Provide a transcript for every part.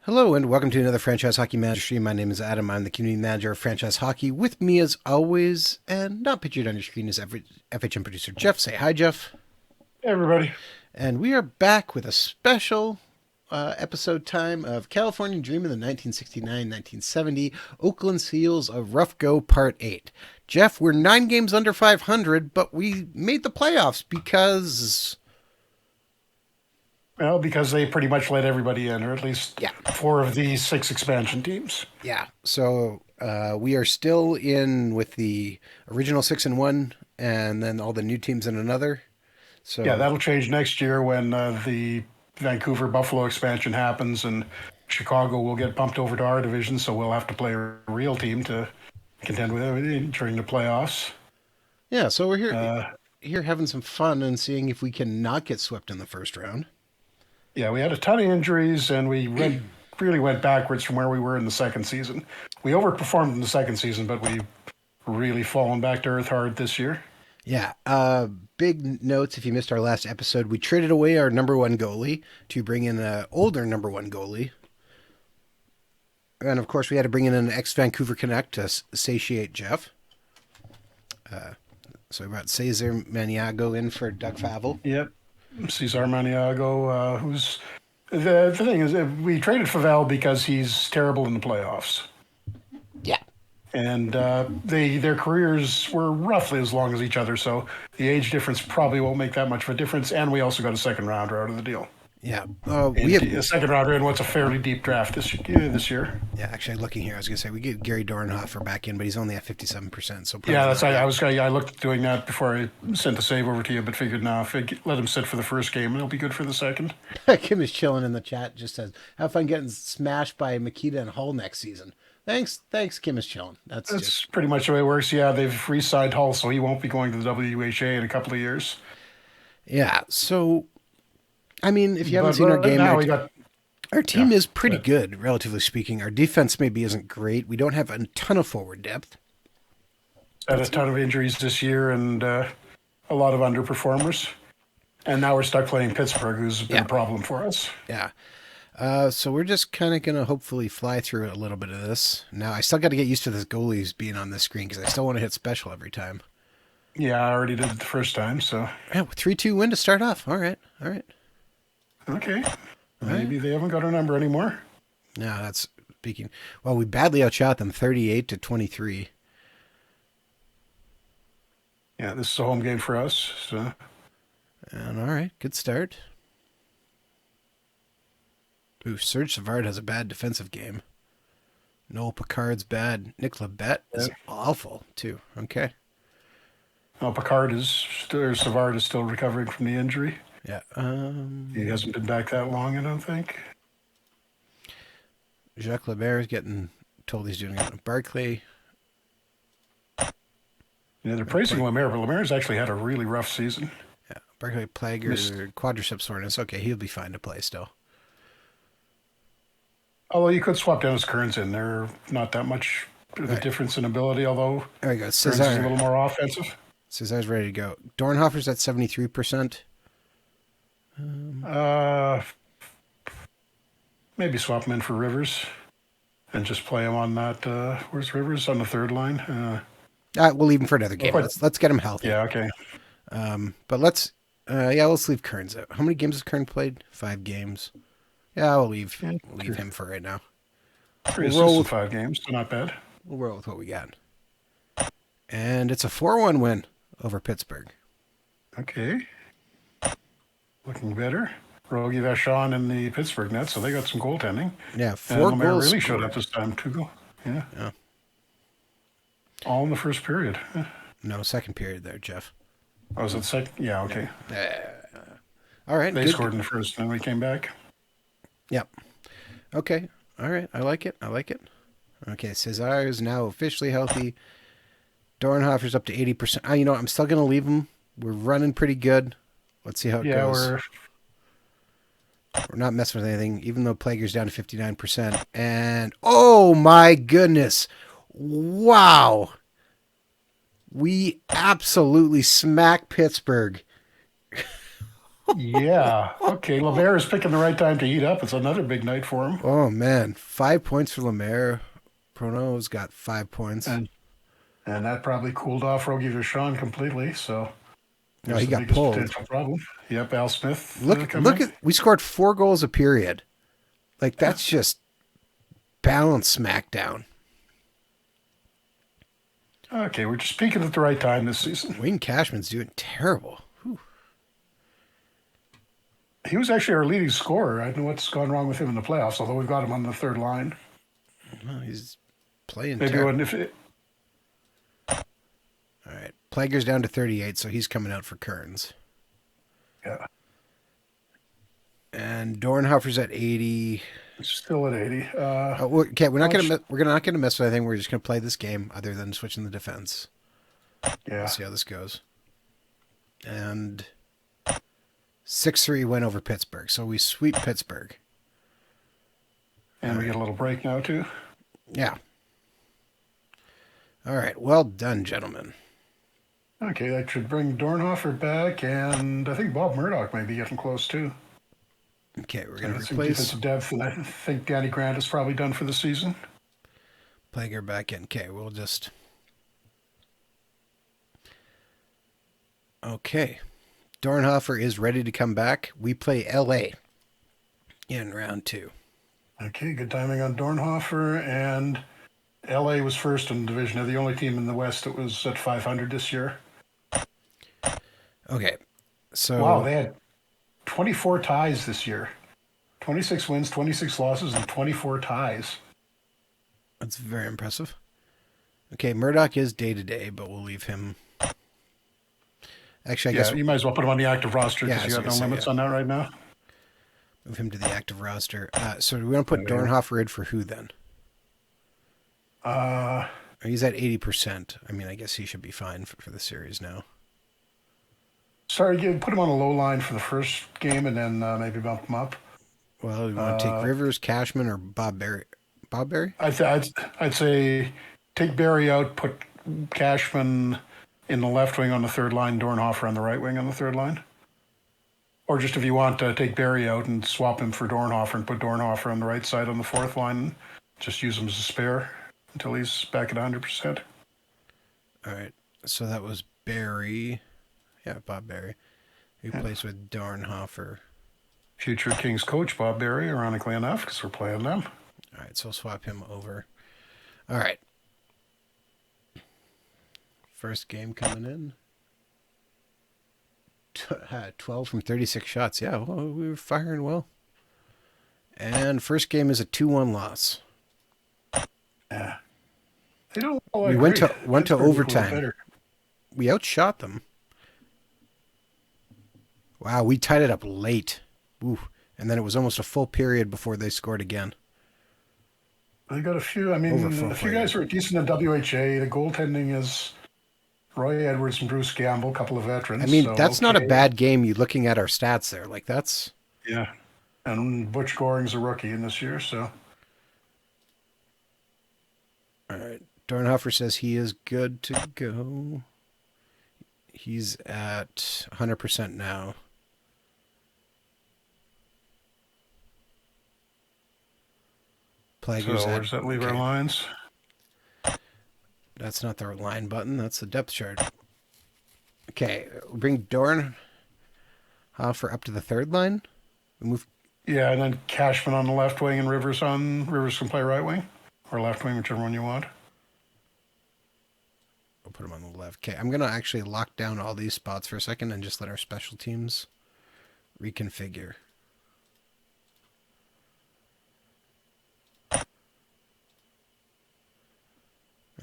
Hello and welcome to another Franchise Hockey Manager stream. My name is Adam. I'm the community manager of Franchise Hockey. With me as always, and not pictured on your screen, is FHM producer Jeff. Say hi, Jeff. Hey, everybody. And we are back with a special episode time of California Dream of the 1969-1970 Oakland Seals of Rough Go Part 8. Jeff, we're 9 games under 500, but we made the playoffs because... Well, because they pretty much let everybody in, or at least Yeah. 4 of the 6 expansion teams. Yeah, so we are still in with the original 6-1, and then all the new teams in another. So Yeah, that'll change next year when the Vancouver Buffalo expansion happens, and Chicago will get bumped over to our division, so we'll have to play a real team to contend with it during the playoffs. yeah, so we're here having some fun and seeing if we can not get swept in the first round. Yeah, we had a ton of injuries, and we really went backwards from where we were in the second season. We overperformed in the second season, but we've really fallen back to earth hard this year. Yeah, big notes if you missed our last episode. We traded away our number one goalie to bring in an older number one goalie. And of course, we had to bring in an ex-Vancouver Canuck to satiate Jeff. So we brought Cesar Maniago in for Doug Favell. Yep. Cesar Maniago, who's... The thing is, we traded Favell because he's terrible in the playoffs. Yeah. And their careers were roughly as long as each other, so the age difference probably won't make that much of a difference. And we also got a second rounder out of the deal. Yeah. We have a second rounder in what's a fairly deep draft this year. Yeah, actually, looking here, I was going to say we get Gary Dornhofer back in, but he's only at 57%. So yeah, I looked at doing that before I sent the save over to you, but figured if I let him sit for the first game, it'll be good for the second. Kim is chilling in the chat. Just says, "Have fun getting smashed by Makita and Hull next season." Thanks. Kim is chilling. That's just pretty much the way it works. Yeah, they've re-signed Hull, so he won't be going to the WHA in a couple of years. Yeah. So, I mean, if you haven't seen our game, our team is pretty good, relatively speaking. Our defense maybe isn't great. We don't have a ton of forward depth. Had a ton of injuries this year and a lot of underperformers. And now we're stuck playing Pittsburgh, who's been a problem for us. Yeah. So we're just kind of going to hopefully fly through a little bit of this. Now, I still got to get used to this goalies being on this screen because I still want to hit special every time. Yeah, I already did it the first time, so. Yeah, 3-2 win to start off. All right. Okay. Maybe they haven't got our number anymore. No, that's speaking. Well, we badly outshot them 38-23. Yeah, this is a home game for us. So. And all right, good start. Ooh, Serge Savard has a bad defensive game. Noel Picard's bad. Nick Labette is awful, too. Okay. Well, Savard is still recovering from the injury. Yeah. He hasn't been back that long, I don't think. Jacques Lebert is getting told he's doing it on Barclay. Yeah, they're praising Lemaire, but Lemaire's actually had a really rough season. Yeah, Barclay plague or quadriceps soreness. Okay, he'll be fine to play still. Although you could swap Dennis Kearns in. They're not that much of a difference in ability, although there we go. Kearns is a little more offensive. Cesar's ready to go. Dornhofer's at 73%. Maybe swap him in for Rivers and just play him on that. Where's Rivers on the third line? We'll leave him for another game. Let's get him healthy. Yeah, okay. But let's leave Kearns out. How many games has Kearns played? 5 games. Yeah, I'll leave him for right now. 3 assists in 5 games, so not bad. We'll roll with what we got. And it's a 4-1 win over Pittsburgh. Okay. Looking better. Rogie Vachon in the Pittsburgh net, so they got some goaltending. Yeah, 4 goals. Really showed up this time, 2 goals. Yeah. All in the first period. No, second period there, Jeff. Oh, was it second? Yeah, okay. All right. They scored in the first, and then we came back. Yep. Okay. All right. I like it. Okay, Cesar is now officially healthy. Dornhofer's up to 80%. I'm still going to leave him. We're running pretty good. Let's see how it goes. We're not messing with anything, even though Plager's down to 59%. And, oh my goodness. Wow. We absolutely smack Pittsburgh. Yeah. Okay. Lemaire is picking the right time to heat up. It's another big night for him. Oh man, 5 points for Lemaire. Prono's got 5 points. And and that probably cooled off Rogie Vachon completely. So No, there's he the got biggest pulled. potential problem. Yep. Al Smith Look coming. at we scored 4 goals a period. Like that's just balanced smackdown. Okay. We're just peaking at the right time this season. Wayne Cashman's doing terrible. Whew. He was actually our leading scorer. I don't know what's gone wrong with him in the playoffs, although we've got him on the third line. Well, he's playing Maybe terrible. when if it, All right, Plager's down to 38, so he's coming out for Kearns. yeah, And Dornhofer's at 80. it's still at 80. Okay, we're not gonna mess with anything. We're just gonna play this game, other than switching the defense. Yeah. We'll see how this goes. And 6-3 win over Pittsburgh, so we sweep Pittsburgh. And we get a little break now, too. Yeah. All right, well done, gentlemen. Okay, that should bring Dornhofer back, and I think Bob Murdoch may be getting close, too. Okay, we're gonna That's some replace defensive depth, and I think Danny Grant is probably done for the season. Plager back in. Okay, we'll just. Okay. Dornhofer is ready to come back. We play LA in round 2. Okay, good timing on Dornhofer, and LA was first in the division. They're the only team in the West that was at 500 this year. Okay. So Wow, they had 24 ties this year. 26 wins, 26 losses, and 24 ties. that's very impressive. Okay, Murdoch is day to day, but we'll leave him. Actually, I guess You might as well put him on the active roster Yeah, because I you was got no gonna say, limits yeah. on that right now. move him to the active roster. So do we want to put Yeah. Dornhofer in for who then? Uh, He's at 80%. I mean, I guess he should be fine for the series now. Sorry, put him on a low line for the first game and then maybe bump him up. Well, you want to take Rivers, Cashman, or Bob Berry? Bob Berry? I'd say take Barry out, put Cashman in the left wing on the third line, Dornhofer on the right wing on the third line. Or just if you want to take Barry out and swap him for Dornhofer and put Dornhofer on the right side on the fourth line, just use him as a spare until he's back at 100%. All right. So that was Barry. Yeah, Bob Barry. Who plays with Dornhofer. Future Kings coach Bob Barry, ironically enough, because we're playing them. All right, so we'll swap him over. All right. First game coming in. 12 from 36 shots. Yeah, well, we were firing well. And first game is a 2-1 loss. Yeah. They don't look We like went great. to Pittsburgh was overtime. better. We outshot them. Wow, we tied it up late. Ooh. And then it was almost a full period before they scored again. They got a few. I mean, Over full a few period. guys who are decent in WHA. The goaltending is Roy Edwards and Bruce Gamble, a couple of veterans. I mean, so, that's not a okay. bad game. You looking at our stats there. Like, that's... Yeah. And Butch Goring's a rookie in this year, so. All right. Dornhofer says he is good to go. He's at 100% now. Plager's So at... where does that leave our okay. lines? That's not the line button. That's the depth chart. Okay. Bring Dornhofer up to the third line. We move... Yeah, and then Cashman on the left wing and Rivers can play right wing or left wing, whichever one you want. I'll put him on the left. Okay, I'm going to actually lock down all these spots for a second and just let our special teams reconfigure.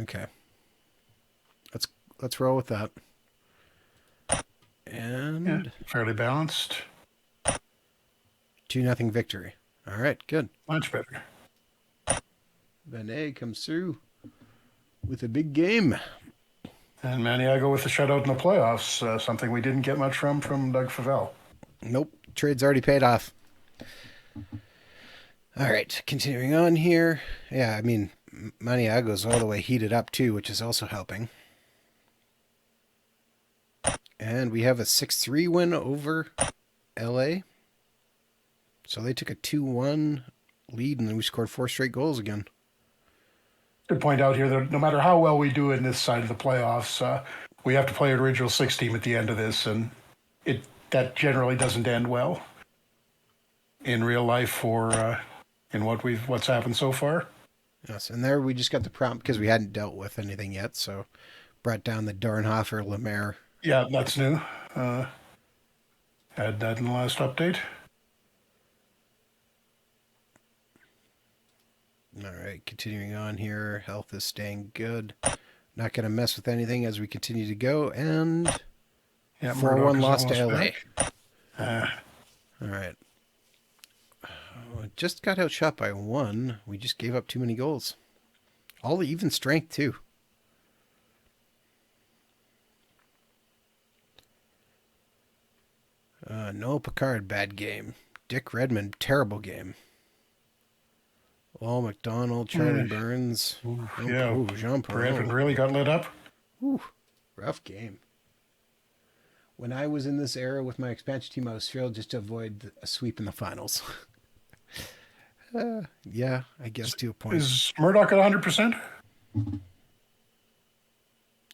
Okay. Let's roll with that. And Yeah, fairly balanced. 2-0 victory. All right, good. Much better. Benet comes through with a big game. And Maniago with the shutout in the playoffs, something we didn't get much from Doug Favell. Nope, trade's already paid off. All right, continuing on here. Yeah, I mean, Maniago's all the way heated up too, which is also helping. And we have a 6-3 win over LA. So they took a 2-1 lead, and then we scored 4 straight goals again. To point out here that no matter how well we do in this side of the playoffs, we have to play an original 6 team at the end of this, and that generally doesn't end well in real life or in what's happened so far. Yes, and there we just got the prompt because we hadn't dealt with anything yet, so brought down the Dornhofer Lemaire. Yeah, that's new. Had that in the last update. All right, continuing on here. Health is staying good. Not going to mess with anything as we continue to go. And 4-1 loss to LA. All right. Just got outshot by 1. We just gave up too many goals. All even strength, too. Noah Picard, bad game. Dick Redmond, terrible game. Paul McDonald, Charlie Burns. Jean Redmond really got lit up. Rough game. When I was in this era with my expansion team, I was thrilled just to avoid a sweep in the finals. Yeah, I guess to a point. Is Murdoch at 100%? You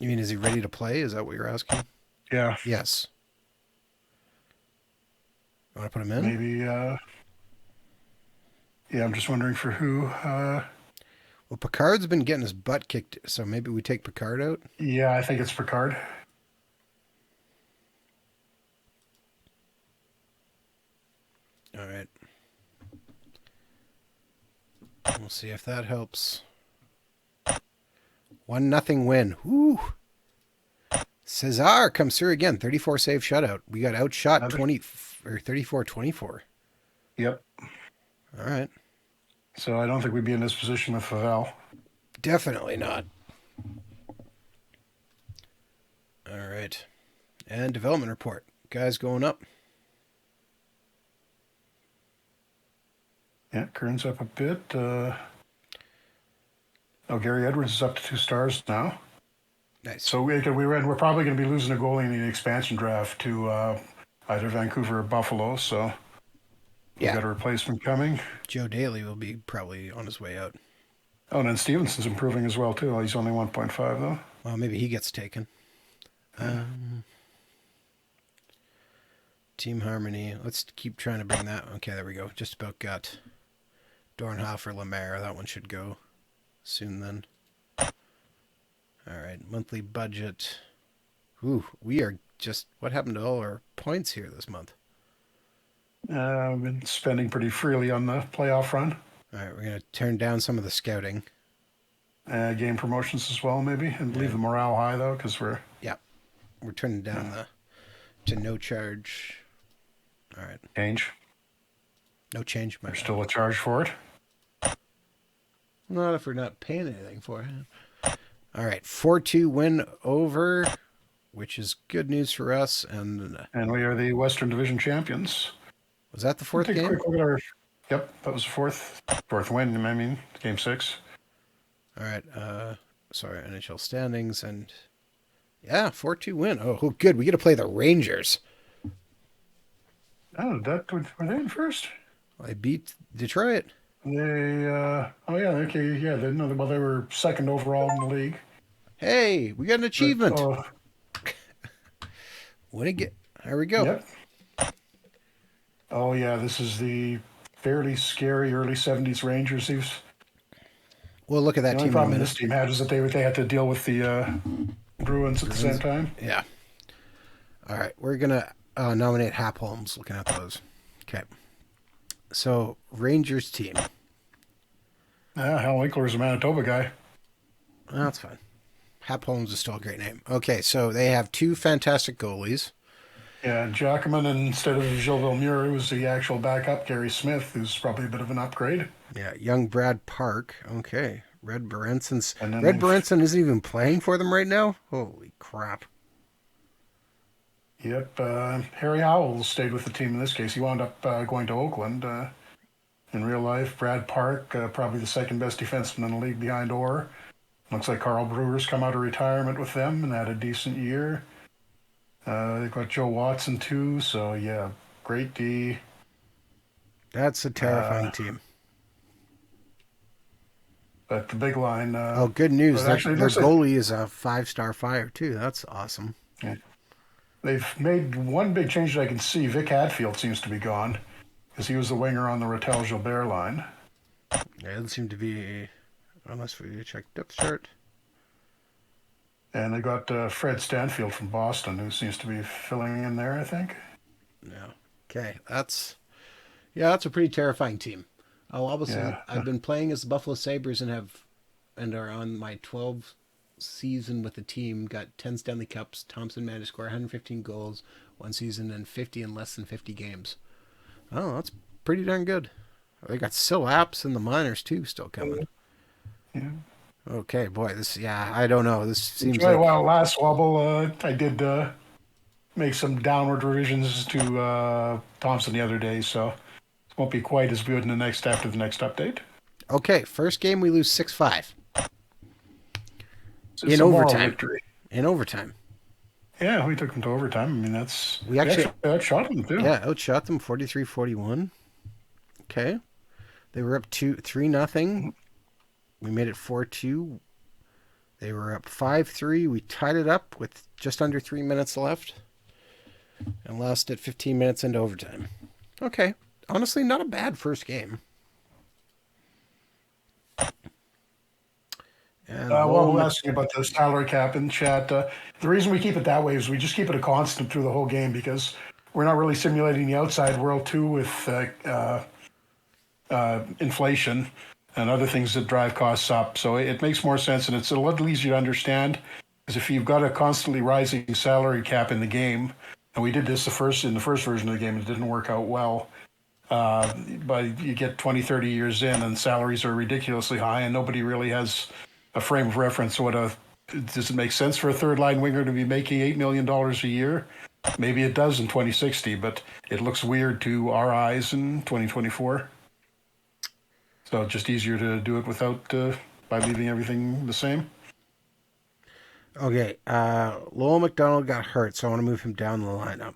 mean, is he ready to play? Is that what you're asking? Yeah. Yes. You want to put him in? Maybe, yeah, I'm just wondering for who. Well, Picard's been getting his butt kicked, so maybe we take Picard out? Yeah, I think it's Picard. All right. We'll see if that helps. 1-0 win. Woo! Cesar comes through again. 34 save shutout. We got outshot 34-24. Yep. All right. So I don't think we'd be in this position with Favel. Definitely not. All right. And development report. Guys going up. Yeah, Kern's up a bit. Gary Edwards is up to 2 stars now. Nice. So we're probably going to be losing a goalie in the expansion draft to either Vancouver or Buffalo. So we've got a replacement coming. Joe Daly will be probably on his way out. Oh, and then Stevenson's improving as well, too. He's only 1.5, though. Well, maybe he gets taken. Team Harmony. Let's keep trying to bring that. Okay, there we go. Just about got Dornhofer, Lemaire. That one should go soon then. All right, monthly budget. Ooh, we are just... What happened to all our points here this month? I've been spending pretty freely on the playoff run. All right, we're going to turn down some of the scouting. Game promotions as well, maybe, and leave the morale high, though, because we're... Yeah, we're turning down to no charge. All right. Change. No change. There's still a charge for it. Not if we're not paying anything for it. All right, 4-2 win over, which is good news for us. And we are the Western Division champions. Was that the 4th game? Take a quick look at our... Yep, that was the fourth win, I mean, game 6. All right, sorry, NHL standings, and yeah, 4-2 win. Oh, good, we get to play the Rangers. Oh, were they in first? Well, they beat Detroit. They, they were second overall in the league. Hey, we got an achievement. Win again. There we go. Yep. Oh, yeah, this is the fairly scary early 70s Rangers. Well, look at that team. The only problem this team had is that they had to deal with the Bruins at the same time. Yeah. All right, we're going to nominate Hap Holmes, looking at those. Okay. So, Rangers team. Hal Winkler's a Manitoba guy. Oh, that's fine. Hap Holmes is still a great name. Okay, so they have 2 fantastic goalies. Yeah, Jackman, instead of Gilles Villemure, was the actual backup, Gary Smith, who's probably a bit of an upgrade. Yeah, young Brad Park. Okay. Red Berenson isn't even playing for them right now? Holy crap. Yep. Harry Howell stayed with the team in this case. He wound up going to Oakland. In real life, Brad Park, probably the second best defenseman in the league behind Orr. Looks like Carl Brewer's come out of retirement with them and had a decent year. They've got Joe Watson, too. So, yeah, great D. That's a terrifying team. But the big line. Oh, good news. But actually, it Their looks like goalie is a 5-star fire, too. That's awesome. yeah, they've made one big change that I can see. Vic Hadfield seems to be gone because he was the winger on the Rattel Gilbert line. Yeah, it doesn't seem to be, unless we check depth chart. And they got Fred Stanfield from Boston, who seems to be filling in there, I think. Yeah. Okay. That's a pretty terrifying team. Oh, obviously, Yeah. I've been playing as the Buffalo Sabres and are on my 12th season with the team. Got 10 Stanley Cups. Thompson managed to score 115 goals one season and 50 in less than 50 games. Oh, that's pretty darn good. They got still apps in the minors too, still coming. Yeah. Okay, boy, I don't know. This seems Enjoy like while it lasts, Wobble. I did make some downward revisions to Thompson the other day, so it won't be quite as good in the next after the next update. okay. First game we lose 6-5 It's in a moral overtime. victory. In overtime, Yeah, we took them to overtime. I mean, we actually outshot them too. outshot them 43-41. Okay, they were up 3-0. We made it 4-2. They were up 5-3. We tied it up with just under 3 minutes left and lost it 15 minutes into overtime. Okay. Honestly, not a bad first game. And Well, we're asking about the salary cap in chat. The reason we keep it that way is we just keep it a constant through the whole game because we're not really simulating the outside world too with inflation and other things that drive costs up. So it makes more sense, and it's a little easier to understand. Because if you've got a constantly rising salary cap in the game, and we did this in the first version of the game, it didn't work out well. But you get 20, 30 years in, and salaries are ridiculously high, and nobody really has a frame of reference. Does it make sense for a third line winger to be making $8 million a year? Maybe it does in 2060, but it looks weird to our eyes in 2024. So it's just easier to do it without by leaving everything the same. Okay, Lowell McDonald got hurt, so I want to move him down the lineup.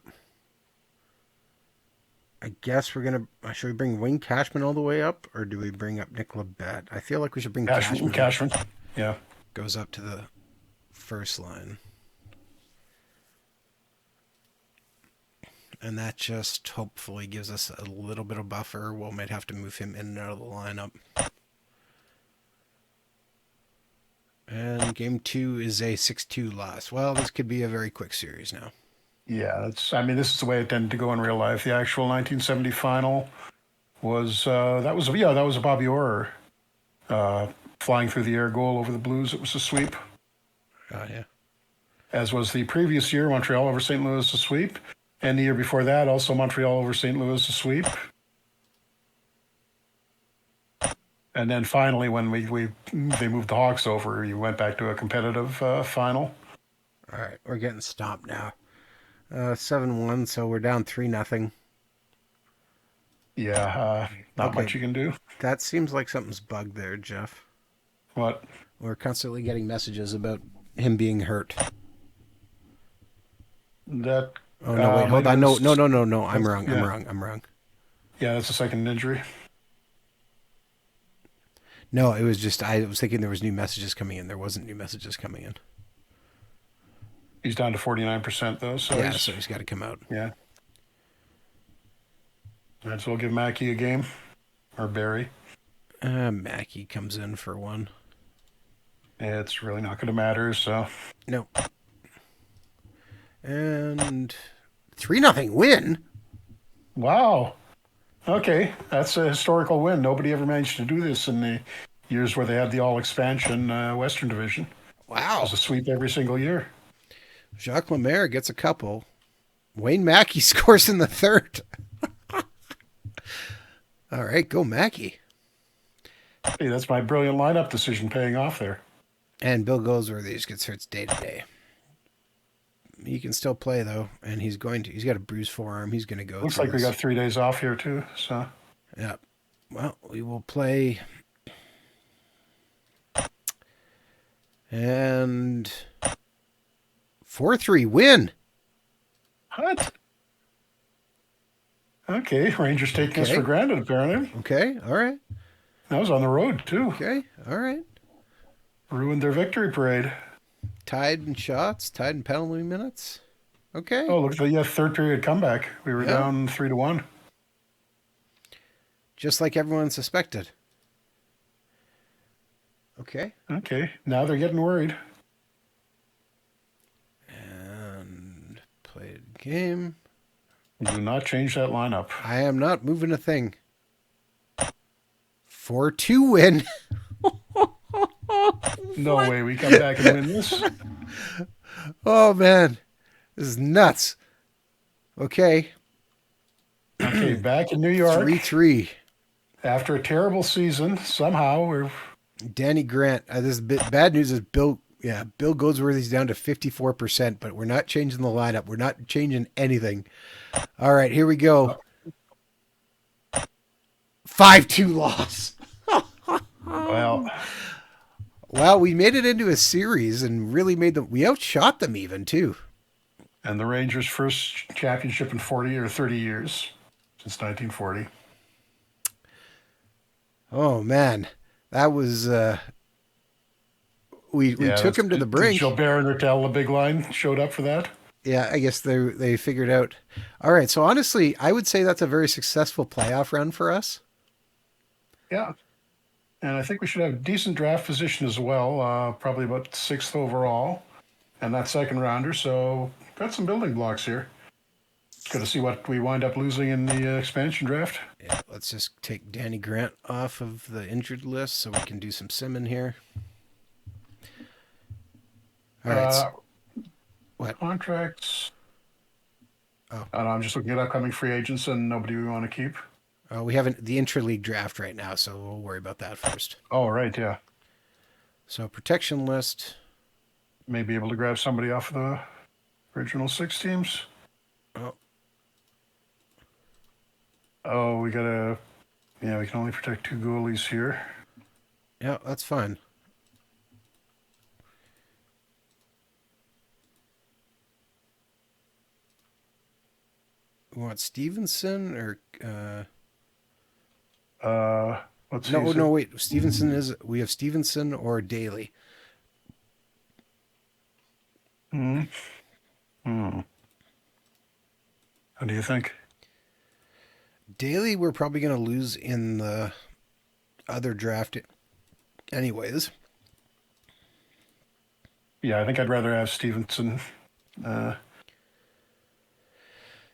I guess should we bring Wayne Cashman all the way up, or do we bring up Nick Labette? I feel like we should bring Cashman. Yeah. Goes up to the first line. And that just hopefully gives us a little bit of buffer. We might have to move him in and out of the lineup. And game 2 is a 6-2 loss. Well, this could be a very quick series now. Yeah, this is the way it tended to go in real life. The actual 1970 final was that was a Bobby Orr flying through the air goal over the Blues. It was a sweep. Oh yeah. As was the previous year, Montreal over St. Louis, a sweep. And the year before that, also Montreal over St. Louis, a sweep. And then finally, when they moved the Hawks over, you went back to a competitive final. All right, we're getting stopped now. 7-1, so we're down 3-0. Yeah, not much you can do. That seems like something's bugged there, Jeff. What? We're constantly getting messages about him being hurt. That. Oh no! Wait, hold on. No. I'm wrong. Yeah. I'm wrong. Yeah, that's a second injury. No, it was just I was thinking there was new messages coming in. There wasn't new messages coming in. He's down to 49% though. So yeah, so he's got to come out. Yeah. All right, so we'll give Mackey a game, or Barry. Mackey comes in for one. It's really not going to matter. So. No. And 3-0 win. Wow. Okay, that's a historical win. Nobody ever managed to do this in the years where they had the all-expansion Western Division. Wow. It was a sweep every single year. Jacques Lemaire gets a couple. Wayne Mackey scores in the third. All right, go Mackey. Hey, that's my brilliant lineup decision paying off there. And Bill Goldsworthy just gets hurt day to day. He can still play though, and he's got a bruised forearm. He's going to go. Looks like we got 3 days off here too. So. Yeah. Well, we will play. And 4-3 win. What? Okay, Rangers taking us for Okay. granted, apparently. Okay. All right. I was on the road, too. Okay. All right. Ruined their victory parade. Tied in shots, tied in penalty minutes. Okay. Oh, look at the third period comeback. We were Yeah. down 3-1. Just like everyone suspected. Okay. Okay, now they're getting worried. And played game. Do not change that lineup. I am not moving a thing. 4-2 win. No way we come back and win this. Oh, man. This is nuts. Okay. Okay, back in New York 3-3. after a terrible season. Somehow we're Danny Grant. This is bad news is Bill. Yeah, Bill Goldsworthy's down to 54%, but we're not changing the lineup. We're not changing anything. All right, here we go. 5-2 loss. well. Wow, we made it into a series and really made them. We outshot them even too. And the Rangers' first championship in 40 or 30 years since 1940. Oh man, that was. We took him to the brink. Did Gilbert and Ertel, the big line, showed up for that? Yeah, I guess they figured out. All right, so honestly, I would say that's a very successful playoff run for us. Yeah. And I think we should have a decent draft position as well, probably about sixth overall, and that second rounder. So got some building blocks here. Got to see what we wind up losing in the expansion draft. Yeah, let's just take Danny Grant off of the injured list so we can do some simming here. All right. What? Contracts. Oh. I don't know, I'm just looking at upcoming free agents and nobody we want to keep. We haven't the intra-league draft right now, so we'll worry about that first. Oh, right, yeah. So protection list. May be able to grab somebody off of the original 6 teams. Oh, we gotta. Yeah, we can only protect 2 goalies here. Yeah, that's fine. We want Stevenson or Let's see. no, wait. Stevenson is we have Stevenson or Daly. How do you think? Daly, we're probably going to lose in the other draft, anyways. Yeah, I think I'd rather have Stevenson.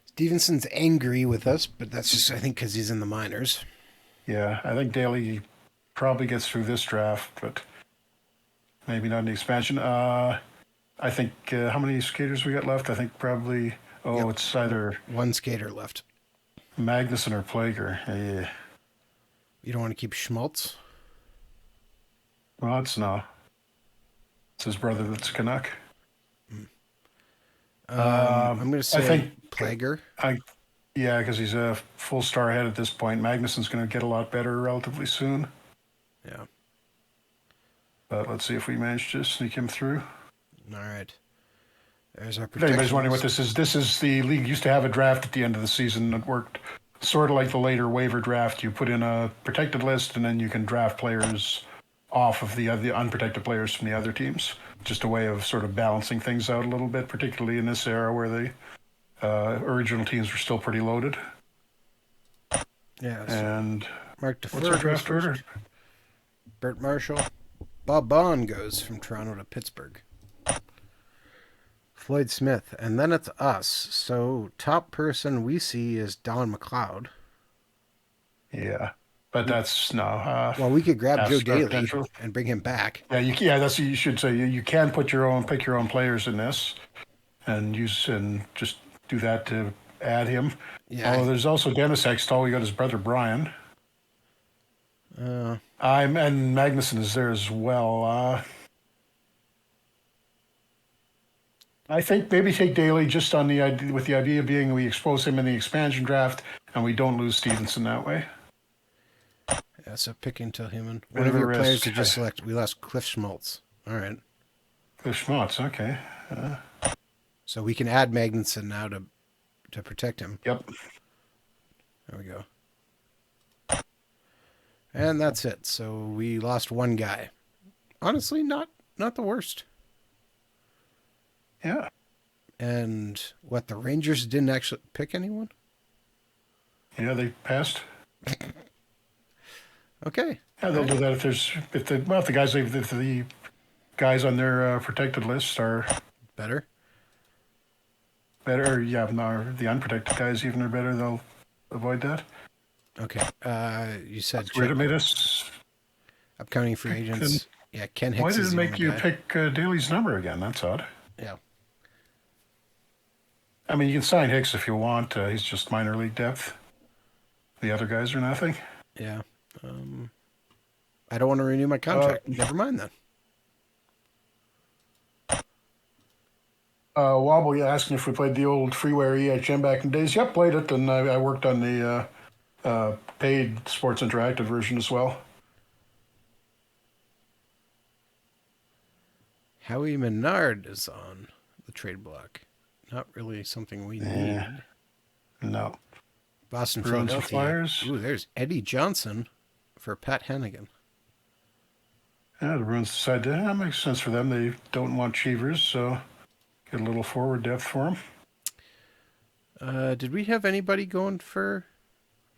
Stevenson's angry with us, but that's just I think because he's in the minors. Yeah, I think Daly probably gets through this draft, but maybe not in the expansion. I think how many skaters we got left? I think probably. Oh, It's either one skater left. Magnuson or Plager. Yeah. You don't want to keep Schmaltz? Well, it's no. It's his brother that's a Canuck. I'm going to say I think Plager. Yeah, because he's a full star ahead at this point. Magnuson's going to get a lot better relatively soon. Yeah. But let's see if we manage to sneak him through. All right. There's our If protection. anybody's wondering what this is the league used to have a draft at the end of the season that worked sort of like the later waiver draft. You put in a protected list, and then you can draft players off of the unprotected players from the other teams. Just a way of sort of balancing things out a little bit, particularly in this era where the original teams were still pretty loaded. Yes. And Mark what's our draft order? Bert Marshall. Bob Bond goes from Toronto to Pittsburgh. Floyd Smith. And then it's us. So top person we see is Don McLeod. Yeah. But that's no. Well, we could grab Joe Daly potential. and bring him back. Yeah, that's what you should say. You can pick your own players in this, and just do that to add him. Yeah. Oh, there's also Dennis Hextall. We got his brother Brian. And Magnuson is there as well. I think maybe take Daly just on the idea, with the idea being we expose him in the expansion draft, and we don't lose Stevenson that way. Yeah, so pick until human. One of your players to just select. We lost Cliff Schmaltz. All right. Cliff Schmaltz, okay. So we can add Magnuson now to protect him. Yep. There we go. And that's it. So we lost one guy. Honestly, not the worst. Yeah. And what, the Rangers didn't actually pick anyone? Yeah, they passed. Okay. Yeah, they'll do that if the guys on their protected list are Better. better. Yeah, no, the unprotected guys even are better. They'll avoid that. Okay. You said That's weird. check It made us. upcoming free Then agents. Yeah, Ken why Hicks did is it the make only you guy. pick Daly's number again? That's odd. Yeah. I mean, you can sign Hicks if you want. He's just minor league depth. The other guys are nothing. Yeah. I don't want to renew my contract. Never mind then. Wobble, yeah, asking if we played the old freeware EHM back in the days. Yep, played it, and I worked on the paid Sports Interactive version as well. Howie Menard is on the trade block. Not really something we need. No. Boston, Bruins and Philadelphia. Flyers. Ooh, there's Eddie Johnson for Pat Hennigan. Yeah, the Bruins decided that makes sense for them. They don't want Cheevers, so get a little forward depth for them. Did we have anybody going for?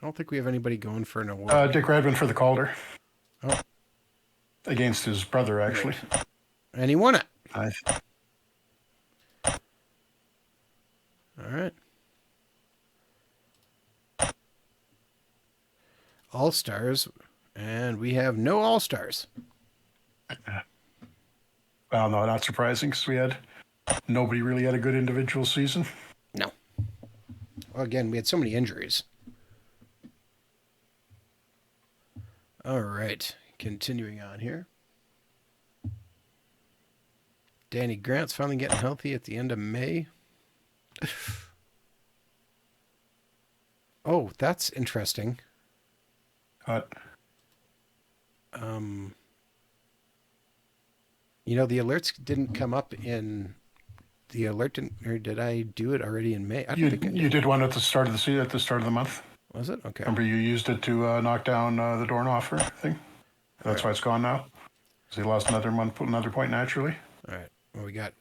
I don't think we have anybody going for an award. Dick Redmond for the Calder. Oh. Against his brother, actually. And he won it. Nice. All right. All Stars, and we have no All Stars. Well, no, not surprising because nobody really had a good individual season. No. Well, again, we had so many injuries. All right. Continuing on here. Danny Grant's finally getting healthy at the end of May. Oh, that's interesting. But You know, the alerts didn't come up in the alert, or did I do it already in May? I don't think I did. You did one at the start of the season, at the start of the month. Was it? Okay. Remember, you used it to knock down the Dornhofer thing. That's why it's gone now. Because he lost another point naturally. All right. Well, we got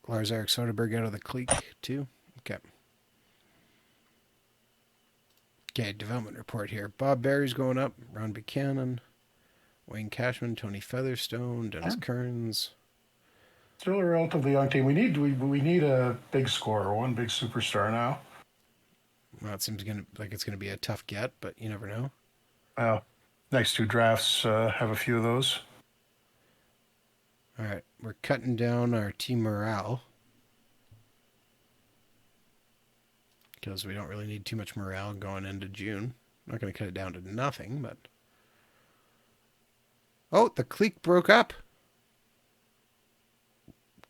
Lars Eric Soderberg out of the clique too. Okay. Okay, development report here. Bob Barry's going up. Ron Buchanan, Wayne Cashman, Tony Featherstone, Dennis Kearns. Still a relatively young team. We need a big scorer, one big superstar now. Well, it seems like it's gonna be a tough get, but you never know. Next two drafts have a few of those. All right, we're cutting down our team morale because we don't really need too much morale going into June. I'm not going to cut it down to nothing, but... Oh, the clique broke up.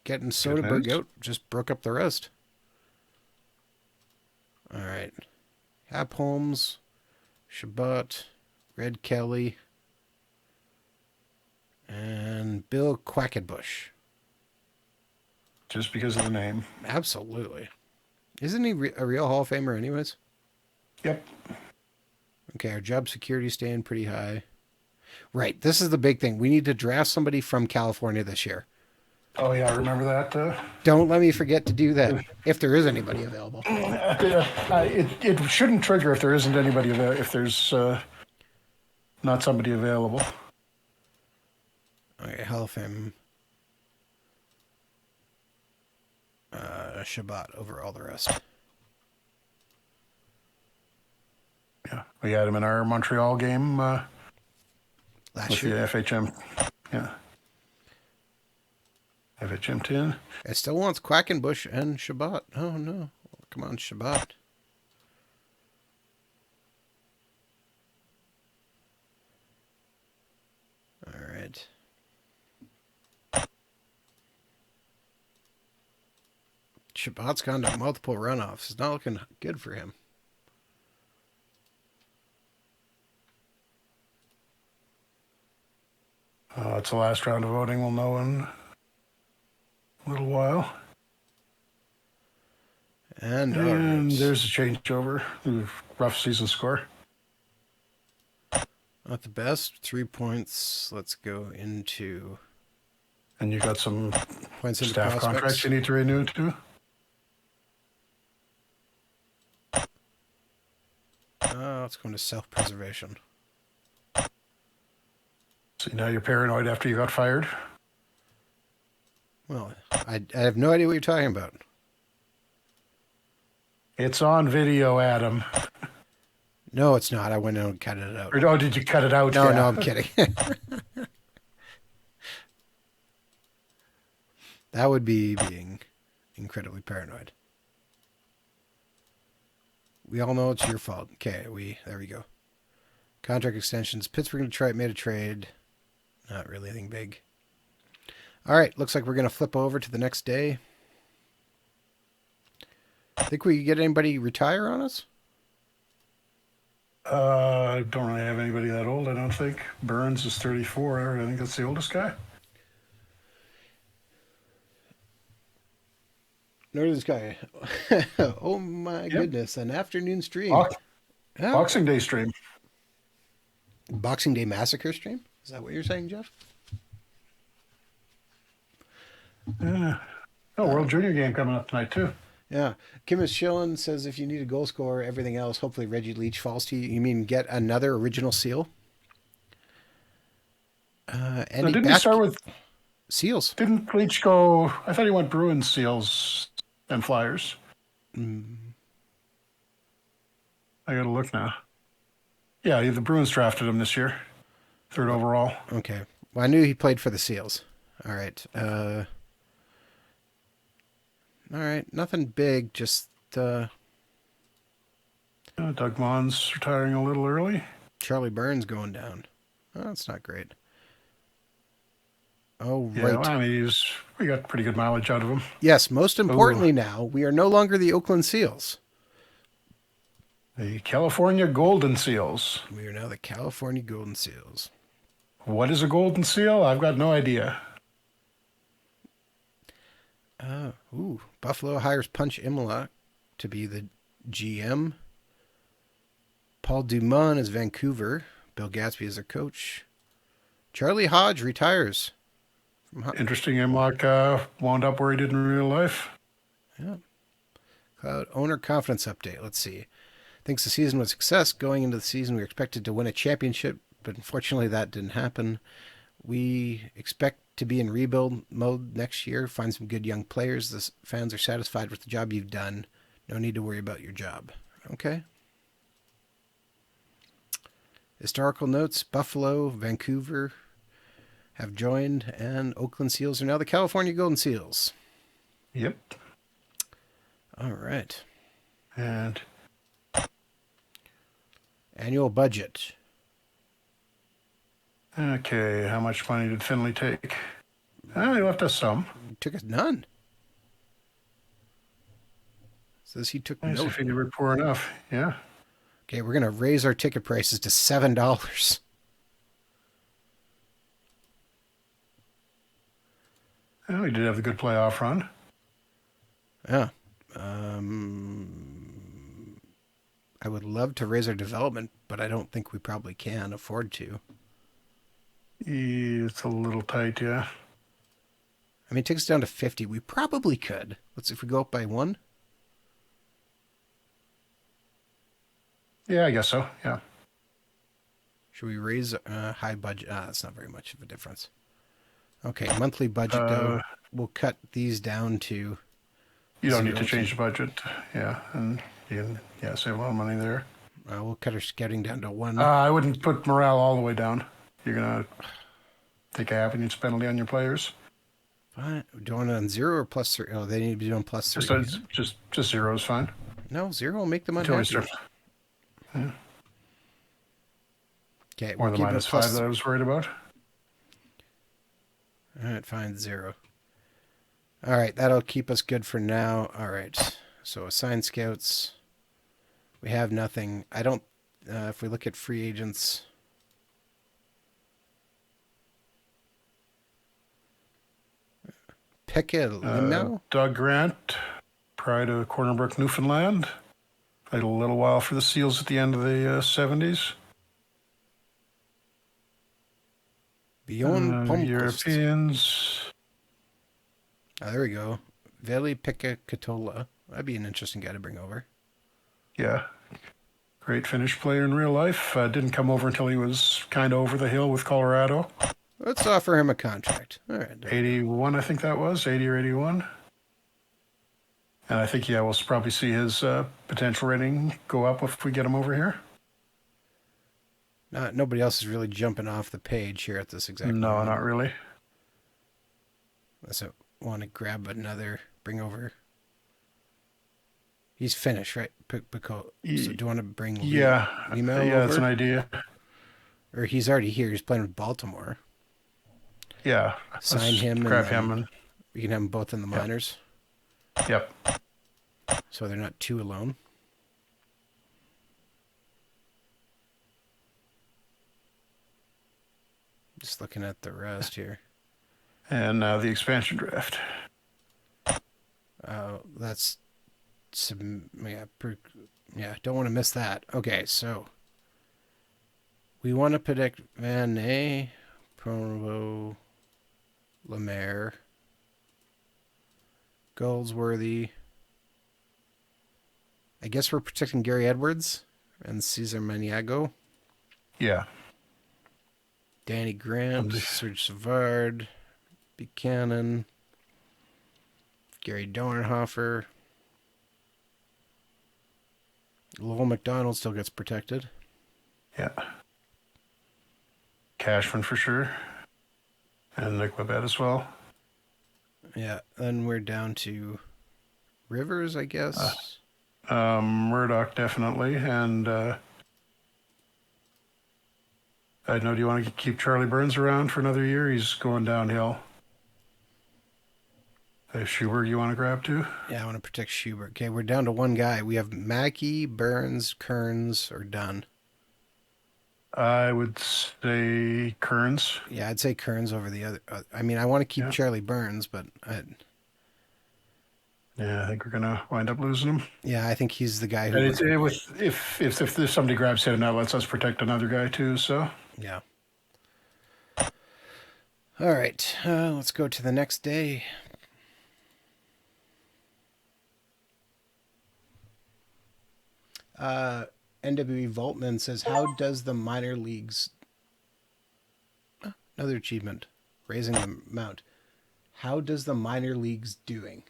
Getting Soderberg out just broke up the rest. All right. Hap Holmes, Shabbat, Red Kelly, and Bill Quackenbush. Just because of the name. Absolutely. Isn't he a real Hall of Famer anyways? Yep. Okay, our job security staying pretty high. Right, this is the big thing. We need to draft somebody from California this year. Oh, yeah, I remember that. Don't let me forget to do that, if there is anybody available. It shouldn't trigger if there isn't anybody available, if there's not somebody available. Okay, Hall of Fame. Shabbat over all the rest. Yeah, we had him in our Montreal game Last with year. the FHM. Yeah. FHM 10. It still wants Quackenbush and Shabbat. Oh, no. Come on, Shabbat. All right. Shabbat's gone to multiple runoffs. It's not looking good for him. It's the last round of voting. We'll know in a little while. And all And right. there's a changeover. Rough season score. Not the best. 3 points. Let's go into And you got some points into staff contracts prospects. you need to renew too. Let's go into self-preservation. So now you're paranoid after you got fired. Well, I have no idea what you're talking about. It's on video, Adam. No, it's not. I went in and cut it out. Or, oh, did you cut it out? No, Yeah. no, I'm kidding. That would be being incredibly paranoid. We all know it's your fault. Okay, there we go. Contract extensions. Pittsburgh and Detroit made a trade. Not really anything big. All right, looks like we're going to flip over to the next day. Think we could get anybody retire on us? I don't really have anybody that old, I don't think. Burns is 34. I think that's the oldest guy. Northern Sky. Oh my goodness, an afternoon stream. Yeah. Boxing Day stream. Boxing Day Massacre stream? Is that what you're saying, Jeff? Yeah. Oh, World Junior game coming up tonight too. Yeah. Kim is Schillen says if you need a goal scorer, everything else, hopefully Reggie Leach falls to you. You mean get another original Seal? Now, didn't he start with Seals? Didn't Leach go? I thought he went Bruins, Seals, and Flyers. I got to look now. Yeah, the Bruins drafted him this year, 3rd overall. Okay. Well, I knew he played for the Seals. All right. All right. Nothing big. Just Doug Mond's retiring a little early. Charlie Burns going down. Oh, that's not great. Oh, Yeah, right. well, I mean, we got pretty good mileage out of him. Yes, most importantly now, we are no longer the Oakland Seals. The California Golden Seals. We are now the California Golden Seals. What is a golden seal? I've got no idea. Buffalo hires Punch Imlach to be the GM. Paul Dumont is Vancouver. Bill Gatsby is their coach. Charlie Hodge retires. Interesting, Imlock wound up where he did in real life. Yeah. Cloud owner confidence update. Let's see. Thinks the season was a success. Going into the season, we were expected to win a championship, but unfortunately that didn't happen. We expect to be in rebuild mode next year, find some good young players. The fans are satisfied with the job you've done. No need to worry about your job. Okay. Historical notes, Buffalo, Vancouver have joined, and Oakland Seals are now the California Golden Seals. Yep. All right. And annual budget. Okay, how much money did Finley take? He left us some. He took us none. Says he took Nice no. if he were poor enough. Yeah. Okay, we're going to raise our ticket prices to $7. Oh, he did have the good playoff run. Yeah. I would love to raise our development, but I don't think we probably can afford to. It's a little tight, yeah. I mean, it takes us down to 50. We probably could. Let's see if we go up by 1. Yeah, I guess so, yeah. Should we raise high budget? That's not very much of a difference. Okay, monthly budget, though. We'll cut these down to... You don't need to change the budget, yeah. And you can, save a lot of money there. We'll cut our scouting down to 1. I wouldn't put morale all the way down. You're going to take a half inch penalty on your players. Fine. Do you want it on 0 or plus 3? Oh, they need to be doing plus 3. Just 0 is fine. No, 0 will make them unhappy. Yeah. Okay, Or the -5 that I was worried about. All right, fine, 0. All right, that'll keep us good for now. All right, so assign scouts. We have nothing. I don't, if we look at free agents. Pickett, no? Doug Grant, pride of Corner Brook, Newfoundland. Played a little while for the Seals at the end of the 70s. Bjorn Palmqvist. Europeans. Oh, there we go. Veli-Pekka Katola. That'd be an interesting guy to bring over. Yeah. Great Finnish player in real life. Didn't come over until he was kind of over the hill with Colorado. Let's offer him a contract. All right. 81, I think that was. 80 or 81. And I think, we'll probably see his potential rating go up if we get him over here. Nobody else is really jumping off the page here at this exact moment. No, not really. Unless I want to grab another, bring over. He's Finnish, right? So do you want to bring Limo over? That's an idea. Or he's already here. He's playing with Baltimore. Yeah. Sign him. Grab him. And we can have them both in the minors. Yep. So they're not two alone. Just looking at the rest here. And now the expansion draft. That's don't want to miss that. Okay, so we want to predict Van A, Provo, Lemaire, Goldsworthy. I guess we're protecting Gary Edwards and Cesar Maniago. Yeah. Danny Grant, Serge Savard, Buchanan, Gary Dornhofer. Lowell McDonald still gets protected. Yeah. Cashman for sure. And Nick Babette as well. Yeah, then we're down to Rivers, I guess. Murdoch, definitely. And I know, do you want to keep Charlie Burns around for another year? He's going downhill. Schubert, you want to grab too? Yeah, I want to protect Schubert. Okay, we're down to one guy. We have Mackey, Burns, Kearns, or Dunn. I would say Kearns. Yeah, I'd say Kearns over the other. I mean, I want to keep Charlie Burns, but yeah, I think we're gonna wind up losing him. Yeah, I think he's the guy who. If somebody grabs him, that lets us protect another guy too. So yeah. All right, let's go to the next day. NWE Voltman says, how does the minor leagues... another achievement. Raising the mount. How does the minor leagues doing?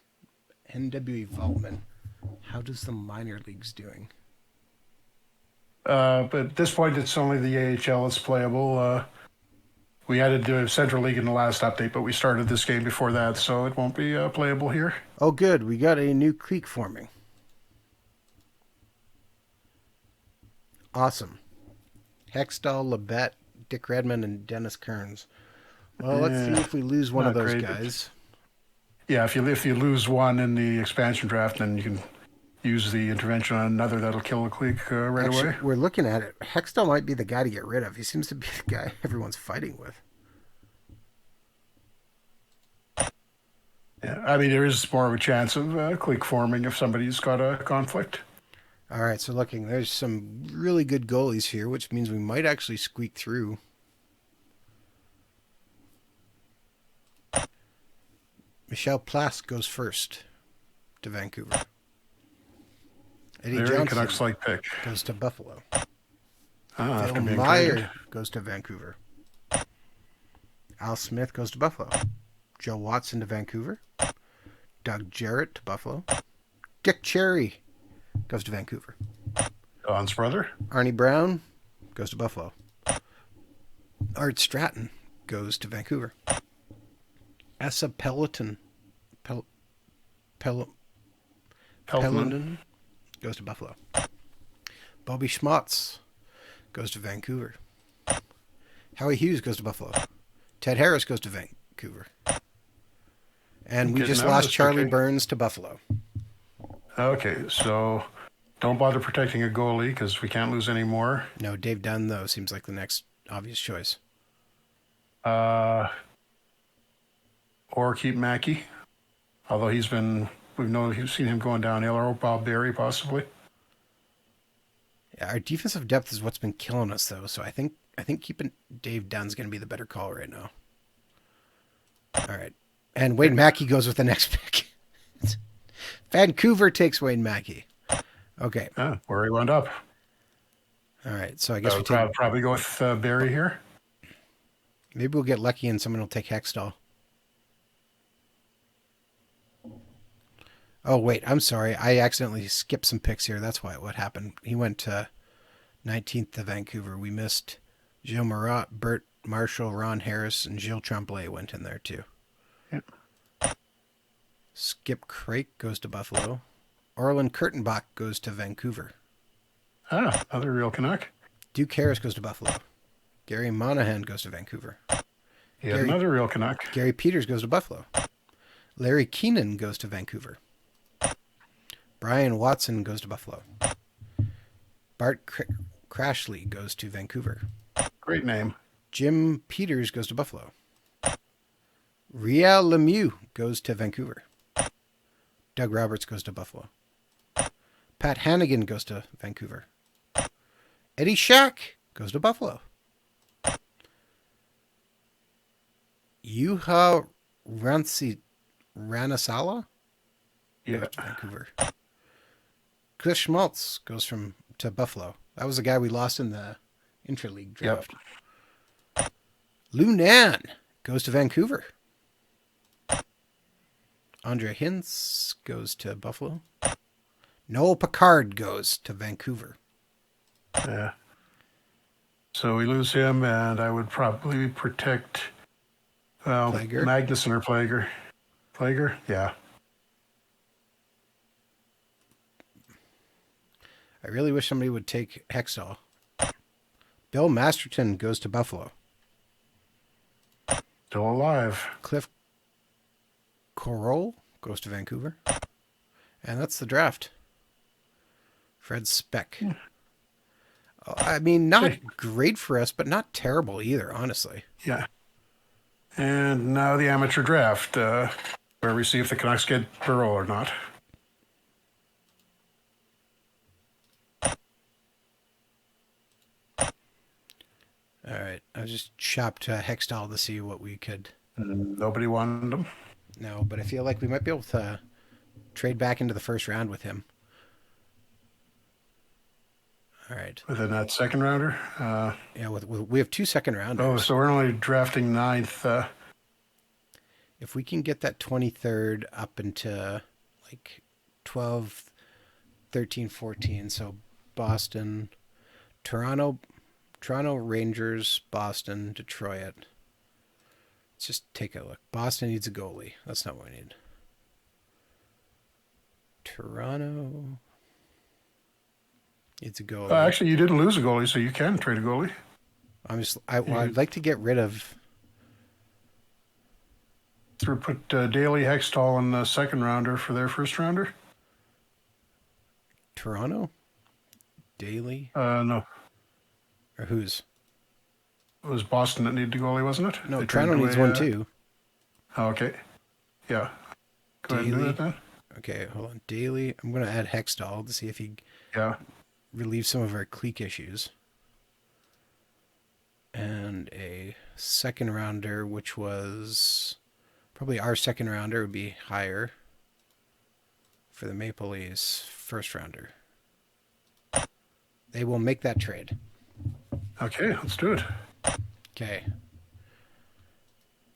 NWE Voltman. How does the minor leagues doing? But at this point, it's only the AHL that's playable. We added the Central League in the last update, but we started this game before that, so it won't be playable here. Oh, good. We got a new clique forming. Awesome. Hextall, Labette, Dick Redmond, and Dennis Kearns. Well, let's see if we lose one of those guys. Yeah, if you lose one in the expansion draft, then you can use the intervention on another that'll kill the clique away. We're looking at it. Hextall might be the guy to get rid of. He seems to be the guy everyone's fighting with. Yeah, I mean, there is more of a chance of clique forming if somebody's got a conflict. All right, so there's some really good goalies here, which means we might actually squeak through. Michel Plask goes first to Vancouver. Eddie Johnson Canucks-like pick. Goes to Buffalo. Phil Meyer goes to Vancouver. Al Smith goes to Buffalo. Joe Watson to Vancouver. Doug Jarrett to Buffalo. Dick Cherry goes to Vancouver. Don's brother. Arnie Brown goes to Buffalo. Art Stratton goes to Vancouver. Essa Pelleton goes to Buffalo. Bobby Schmotz goes to Vancouver. Howie Hughes goes to Buffalo. Ted Harris goes to Vancouver. And we just lost Charlie Burns to Buffalo. Okay, so don't bother protecting a goalie because we can't lose any more. No, Dave Dunn, though, seems like the next obvious choice. Or keep Mackey, although he's been we've seen him going downhill, or Bob Berry possibly. Yeah, our defensive depth is what's been killing us, though. So I think keeping Dave Dunn's going to be the better call right now. All right, and Wayne Mackey goes with the next pick. Vancouver takes Wayne Mackey. Okay. Where he wound up. All right, so I guess we take... probably go with Barry here. Maybe we'll get lucky and someone will take Hextall. Oh, wait, I'm sorry. I accidentally skipped some picks here. That's what happened. He went to 19th to Vancouver. We missed Gilles Marat, Bert Marshall, Ron Harris, and Gilles Tremblay went in there too. Yep. Skip Crake goes to Buffalo. Orland Kurtenbach goes to Vancouver. Another real Canuck. Duke Harris goes to Buffalo. Gary Monahan goes to Vancouver. Another real Canuck. Gary Peters goes to Buffalo. Larry Keenan goes to Vancouver. Brian Watson goes to Buffalo. Bart Crashley goes to Vancouver. Great name. Jim Peters goes to Buffalo. Riel Lemieux goes to Vancouver. Doug Roberts goes to Buffalo. Pat Hannigan goes to Vancouver. Eddie Shack goes to Buffalo. Juha Ranasala? Yeah. Vancouver. Chris Schmaltz goes to Buffalo. That was the guy we lost in the intra-league draft. Yep. Lou Nan goes to Vancouver. Andre Hintz goes to Buffalo. Noel Picard goes to Vancouver. Yeah. So we lose him, and I would probably protect Plager? Magnuson or Plager. Plager? Yeah. I really wish somebody would take Hextall. Bill Masterton goes to Buffalo. Still alive. Cliff Corol goes to Vancouver. And that's the draft. Fred Speck. Yeah. I mean, not great for us, but not terrible either, honestly. Yeah. And now the amateur draft, where we see if the Canucks get Burrow or not. All right. I just chopped Hextall to see what we could... Nobody wanted him? No, but I feel like we might be able to trade back into the first round with him. All right. Within that second rounder? Yeah, we have 2 second rounders. Oh, so we're only drafting 9th. If we can get that 23rd up into like 12, 13, 14, so Boston, Toronto Rangers, Boston, Detroit. Let's just take a look. Boston needs a goalie. That's not what we need. Toronto... It's a goalie. Actually, you didn't lose a goalie, so you can trade a goalie. I'd like to get rid of... So we put Daly, Hextall in the second rounder for their first rounder. Toronto? Daly? No. Or whose? It was Boston that needed a goalie, wasn't it? No, Toronto needs one too. Oh, okay. Yeah. Go ahead and do that then. Okay, hold on. Daly. I'm going to add Hextall to see if he... Yeah. Relieve some of our clique issues. And a second rounder, which was probably our second rounder, would be higher for the Maple Leafs first rounder. They will make that trade. Okay, let's do it.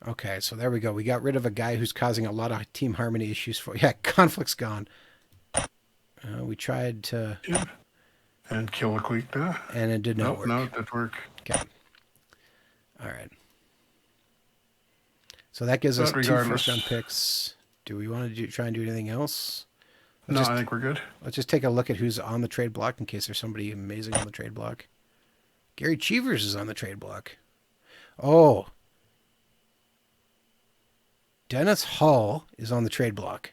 Okay, so there we go. We got rid of a guy who's causing a lot of team harmony issues for... Yeah, conflict's gone. We tried to... Yeah. And kill the clique now. And it did not work. No, it didn't work. Okay. All right. So that gives us 2 first-round picks. Do we want to try and do anything else? I think we're good. Let's just take a look at who's on the trade block in case there's somebody amazing on the trade block. Gary Cheevers is on the trade block. Oh. Dennis Hall is on the trade block.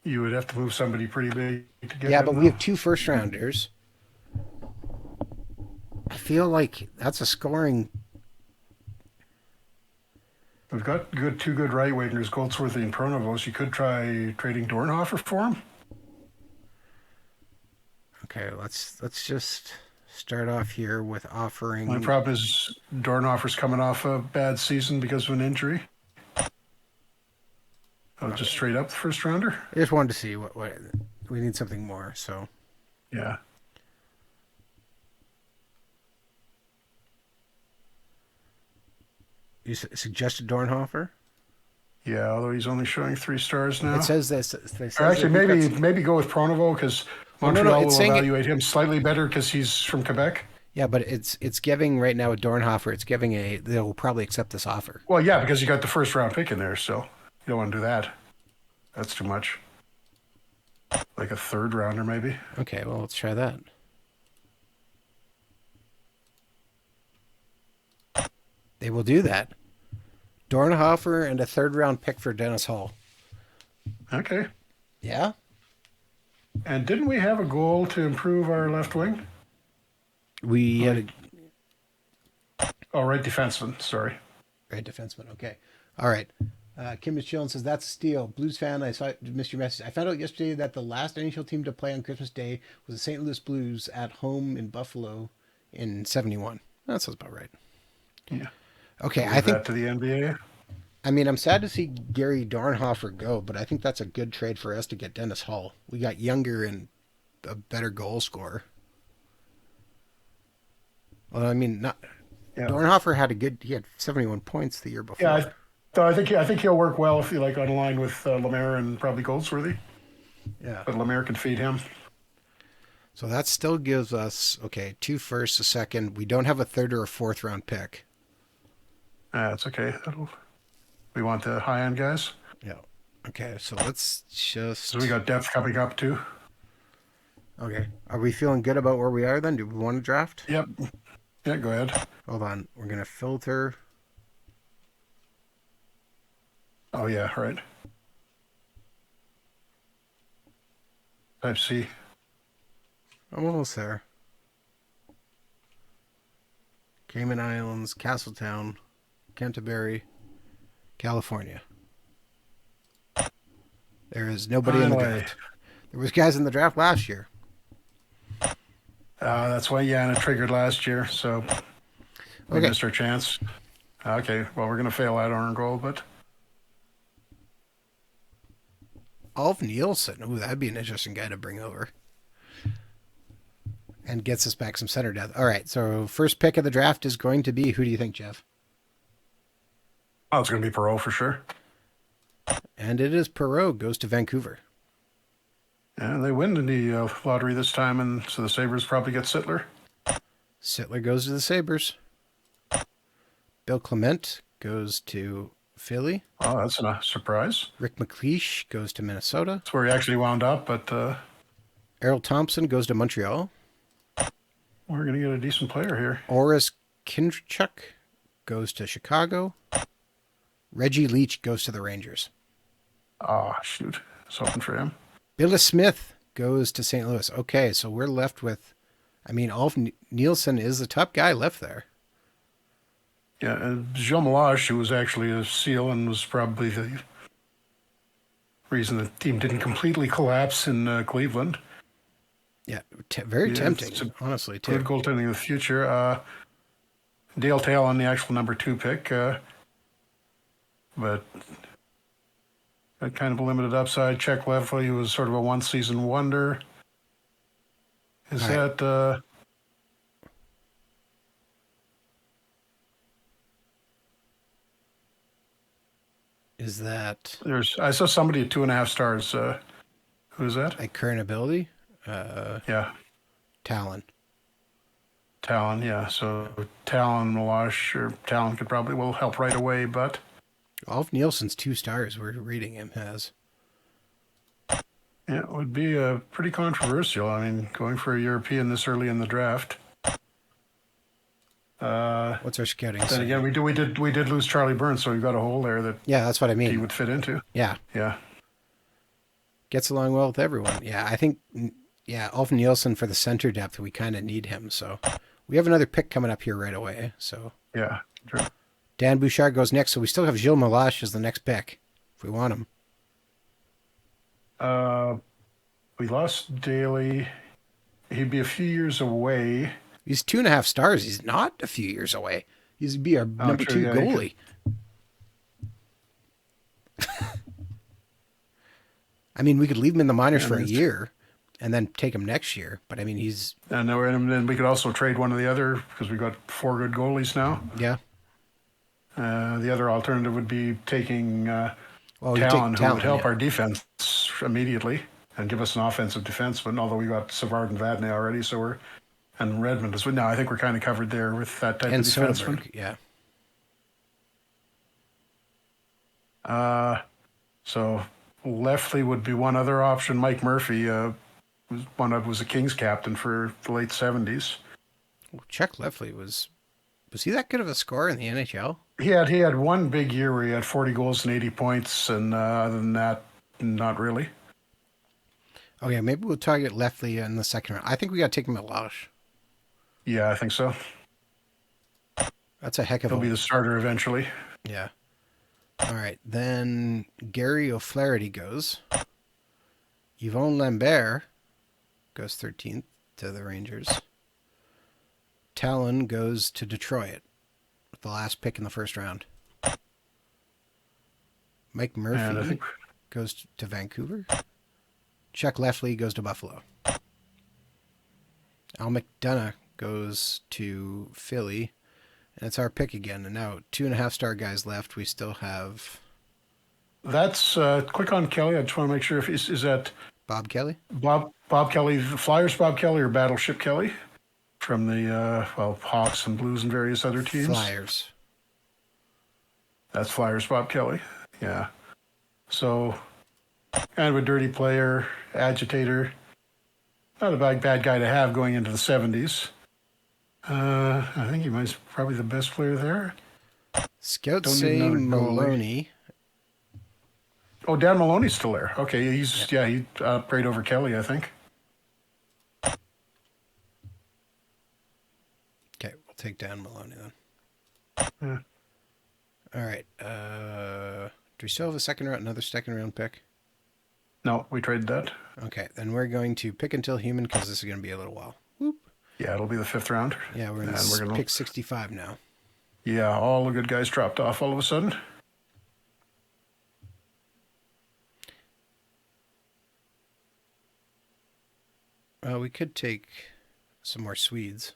You would have to move somebody pretty big to get but we have 2 first-rounders. I feel like that's a scoring... We've got two good right wingers, Goldsworthy and Pronovost. You could try trading Dornhofer for him. Okay, let's just start off here with offering. My problem is Dornhofer's coming off a bad season because of an injury. I'll just trade up the first rounder. I just wanted to see what we need something more. So Yeah. you suggested Dornhofer. Yeah, although he's only showing 3 stars now. It says this. Or actually, maybe go with Pronovo because Montreal will evaluate him slightly better because he's from Quebec. Yeah, but it's giving right now with Dornhofer. It's giving they'll probably accept this offer. Well, yeah, because you got the first round pick in there, so you don't want to do that. That's too much. Like a third rounder, maybe. Okay, well, let's try that. They will do that. Dornhofer and a third round pick for Dennis Hall. Okay. Yeah? And didn't we have a goal to improve our left wing? We had Oh, right defenseman. Sorry. Right defenseman. Okay. All right. Kim Mitchell says, that's a steal. Blues fan, missed your message. I found out yesterday that the last NHL team to play on Christmas Day was the St. Louis Blues at home in Buffalo in 71. That sounds about right. Yeah. Okay, I think that to the NBA. I mean, I'm sad to see Gary Dornhofer go, but I think that's a good trade for us to get Dennis Hall. We got younger and a better goal scorer. Well, I mean, Dornhofer he had 71 points the year before. Yeah, I think he'll work well if you like on a line with Lemaire and probably Goldsworthy. Yeah, but Lemaire can feed him. So that still gives us 2 firsts, a second. We don't have a third or a fourth round pick. That's okay. We want the high end guys. Yeah. Okay, so let's just. So we got depth coming up too. Okay, are we feeling good about where we are then? Do we want to draft? Yep. Yeah, go ahead. Hold on, we're gonna filter. Oh yeah, right. Type C. I'm almost there. Cayman Islands, Castletown, Canterbury, California. There is nobody in the draft. There was guys in the draft last year. That's why Yana triggered last year, so we missed our chance. Okay, well, we're going to fail out on our goal, but... Alf Nielsen. Ooh, that'd be an interesting guy to bring over. And gets us back some center depth. All right, so first pick of the draft is going to be, who do you think, Jeff? Oh, it's going to be Perreault for sure. And it is Perreault, goes to Vancouver. Yeah, they win in the lottery this time, and so the Sabres probably get Sittler. Sittler goes to the Sabres. Bill Clement goes to Philly. Oh, that's a surprise. Rick McLeish goes to Minnesota. That's where he actually wound up, but... Errol Thompson goes to Montreal. We're going to get a decent player here. Oris Kindrachuk goes to Chicago. Reggie Leach goes to the Rangers. Oh, shoot. I was hoping for him. Billy Smith goes to St. Louis. Okay, so we're left with, Alf Nielsen is the top guy left there. Yeah, and Jean Melange, who was actually a SEAL and was probably the reason the team didn't completely collapse in Cleveland. Yeah, very tempting, honestly, too. Good goaltending in the future. Dale Tail on the actual number 2 pick, but had kind of a limited upside. Czech Lefley was sort of a one-season wonder. Is that... Is that... I saw somebody at 2.5 stars. Who's that? At current ability? Yeah. Talon, yeah. So Talon, Melange, or Talon will help right away, but... Alf Nielsen's 2 stars, we're reading him as. Yeah, it would be pretty controversial. I mean, going for a European this early in the draft. What's our scouting? Then again, we did lose Charlie Burns, so we've got a hole there that that's what I mean. he would fit into. Yeah. Gets along well with everyone. Yeah, I think Alf Nielsen for the center depth, we kind of need him. So we have another pick coming up here right away. So yeah, true. Dan Bouchard goes next, so we still have Gilles Malache as the next pick if we want him. We lost Daly. He'd be a few years away. He's 2.5 stars. He's not a few years away. He's be our number true, 2 yeah, goalie. I mean, we could leave him in the minors for a year and then take him next year. But I mean, he's... And then we could also trade one of the other because we've got 4 good goalies now. Yeah. The other alternative would be taking Talon, who would help our defense immediately and give us an offensive defenseman, although we got Savard and Vadnais already, and Redmond as well. No, I think we're kind of covered there with that type of defenseman. Yeah. So Lefley would be one other option. Mike Murphy was a Kings captain for the late 70s. Chuck Lefley was he that good of a scorer in the NHL? He had one big year where he had 40 goals and 80 points, and other than that, not really. Okay, maybe we'll target Lefley in the second round. I think we got to take him at Losh. Yeah, I think so. That's a heck of He'll be the starter eventually. Yeah. All right, then Gary O'Flaherty goes. Yvon Lambert goes 13th to the Rangers. Talon goes to Detroit with the last pick in the first round. Mike Murphy goes to Vancouver. Chuck Lefley goes to Buffalo. Al McDonough goes to Philly. And it's our pick again. And now 2.5-star guys left. We still have... That's quick on Kelly. I just want to make sure if is that Bob Kelly? Bob Kelly, Flyers Bob Kelly or Battleship Kelly from the Hawks and Blues and various other teams. Flyers. That's Flyers Bob Kelly. Yeah. So kind of a dirty player, agitator. Not a bad guy to have going into the 70s. I think he was probably the best player there. Scouts say Maloney. Oh, Dan Maloney's still there. Okay, he upgraded over Kelly, I think. Okay, we'll take Dan Maloney then. Yeah. All right. Do we still have another second round pick? No, we traded that. Okay, then we're going to pick until human because this is going to be a little while. Whoop. Yeah, it'll be the 5th round. Yeah, we're going to pick 65 now. Yeah, all the good guys dropped off all of a sudden. Well, we could take some more Swedes.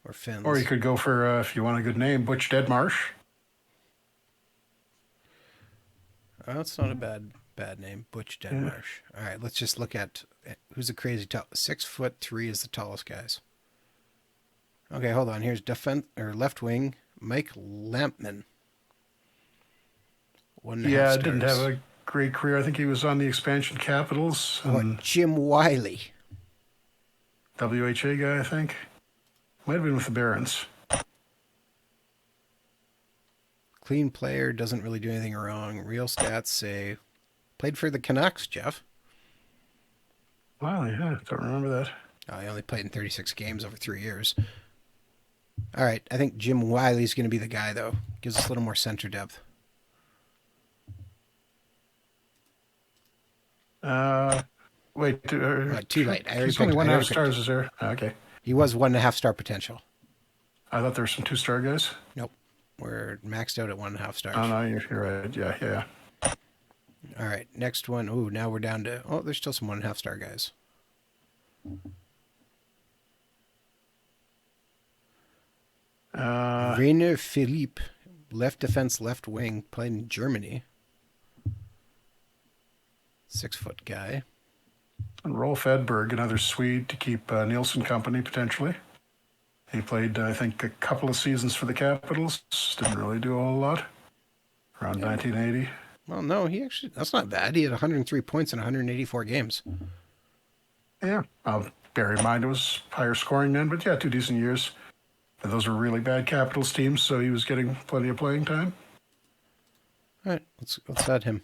Or Finns. Or you could go for, if you want a good name, Butch Deadmarsh. Oh, that's not a bad name, Butch Deadmarsh. Yeah. All right, let's just look at who's the crazy 6'3" is the tallest guys. Okay, hold on. Here's left wing Mike Lampman. Didn't have a great career. I think he was on the expansion Capitals. Jim Wiley. WHA guy, I think. Might have been with the Barons. Clean player, doesn't really do anything wrong. Real stats say played for the Canucks, Jeff. Wow, yeah, don't remember that. Oh, he only played in 36 games over 3 years. All right, I think Jim Wiley's going to be the guy, though. Gives us a little more center depth. Wait, too late. He's only 1.5 stars, is there? Okay. He was 1.5-star potential. I thought there were some 2-star guys. Nope. We're maxed out at 1.5 stars. Oh, no, you're right. Yeah. All right, next one. Ooh, now we're down to... Oh, there's still some 1.5-star guys. Rainer Philippe, left defense, left wing, played in Germany. 6-foot guy. And Rolf Edberg, another Swede to keep Nielsen company, potentially. He played, I think, a couple of seasons for the Capitals. Didn't really do a whole lot. Around 1980. Well, no, that's not bad. He had 103 points in 184 games. Yeah. Bear in mind it was higher scoring then, but yeah, 2 decent years. And those were really bad Capitals teams, so he was getting plenty of playing time. All right, let's add him.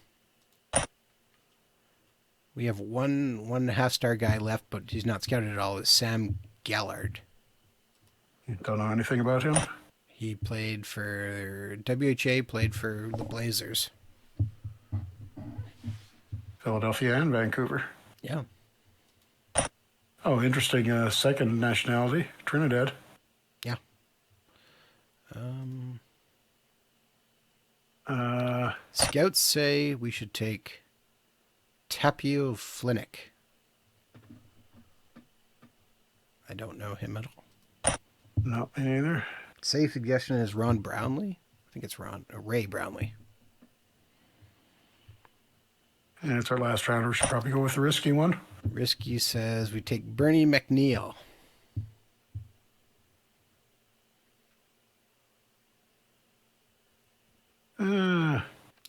We have 1.5-star guy left, but he's not scouted at all. It's Sam Gallard. You don't know anything about him? He played for WHA, played for the Blazers. Philadelphia and Vancouver. Yeah. Oh, interesting. Second nationality, Trinidad. Yeah. Um, Scouts say we should take Tapio Flinick. I don't know him at all. No, me neither. Safe suggestion is Ron Brownlee. I think it's Ray Brownlee. And it's our last round. We should probably go with the risky one. Risky says we take Bernie McNeil.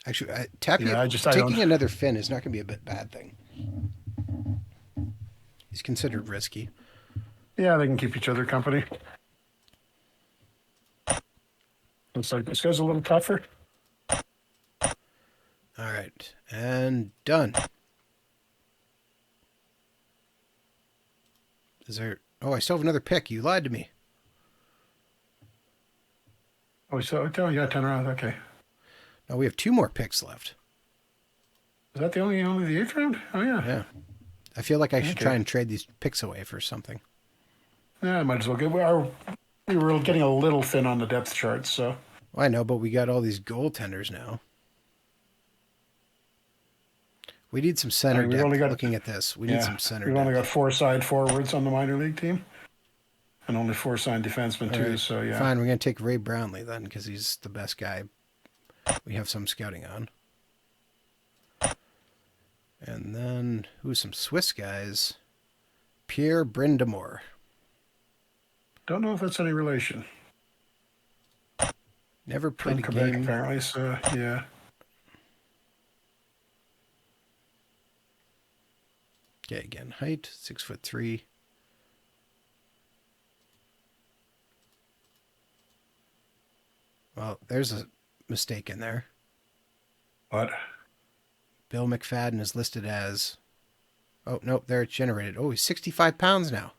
Actually, Tapio taking another Finn is not going to be a bad thing. He's considered risky. Yeah, they can keep each other company. Looks like this guy's a little tougher. All right, and done. Is there... Oh, I still have another pick. You lied to me. Oh, you got 10 rounds. Okay. No, we have 2 more picks left. Is that only the 8th round? Oh, yeah. Yeah. I feel like I should try and trade these picks away for something. Yeah, might as well get... We were getting a little thin on the depth chart, so... Well, I know, but we got all these goaltenders now. We need some center depth. Looking at this, we need some center depth. We've only got 4 side forwards on the minor league team. And only 4 signed defensemen, too, right. So yeah. Fine, we're going to take Ray Brownlee then, because he's the best guy we have some scouting on. And then, some Swiss guys? Pierre Brindamore. Don't know if that's any relation. Never played From a Quebec, game. Apparently, so yeah. Okay, again, height, 6'3". Well, there's a mistake in there. What? Bill McFadden is listed as... Oh, nope, there it's generated. Oh, he's 65 pounds now.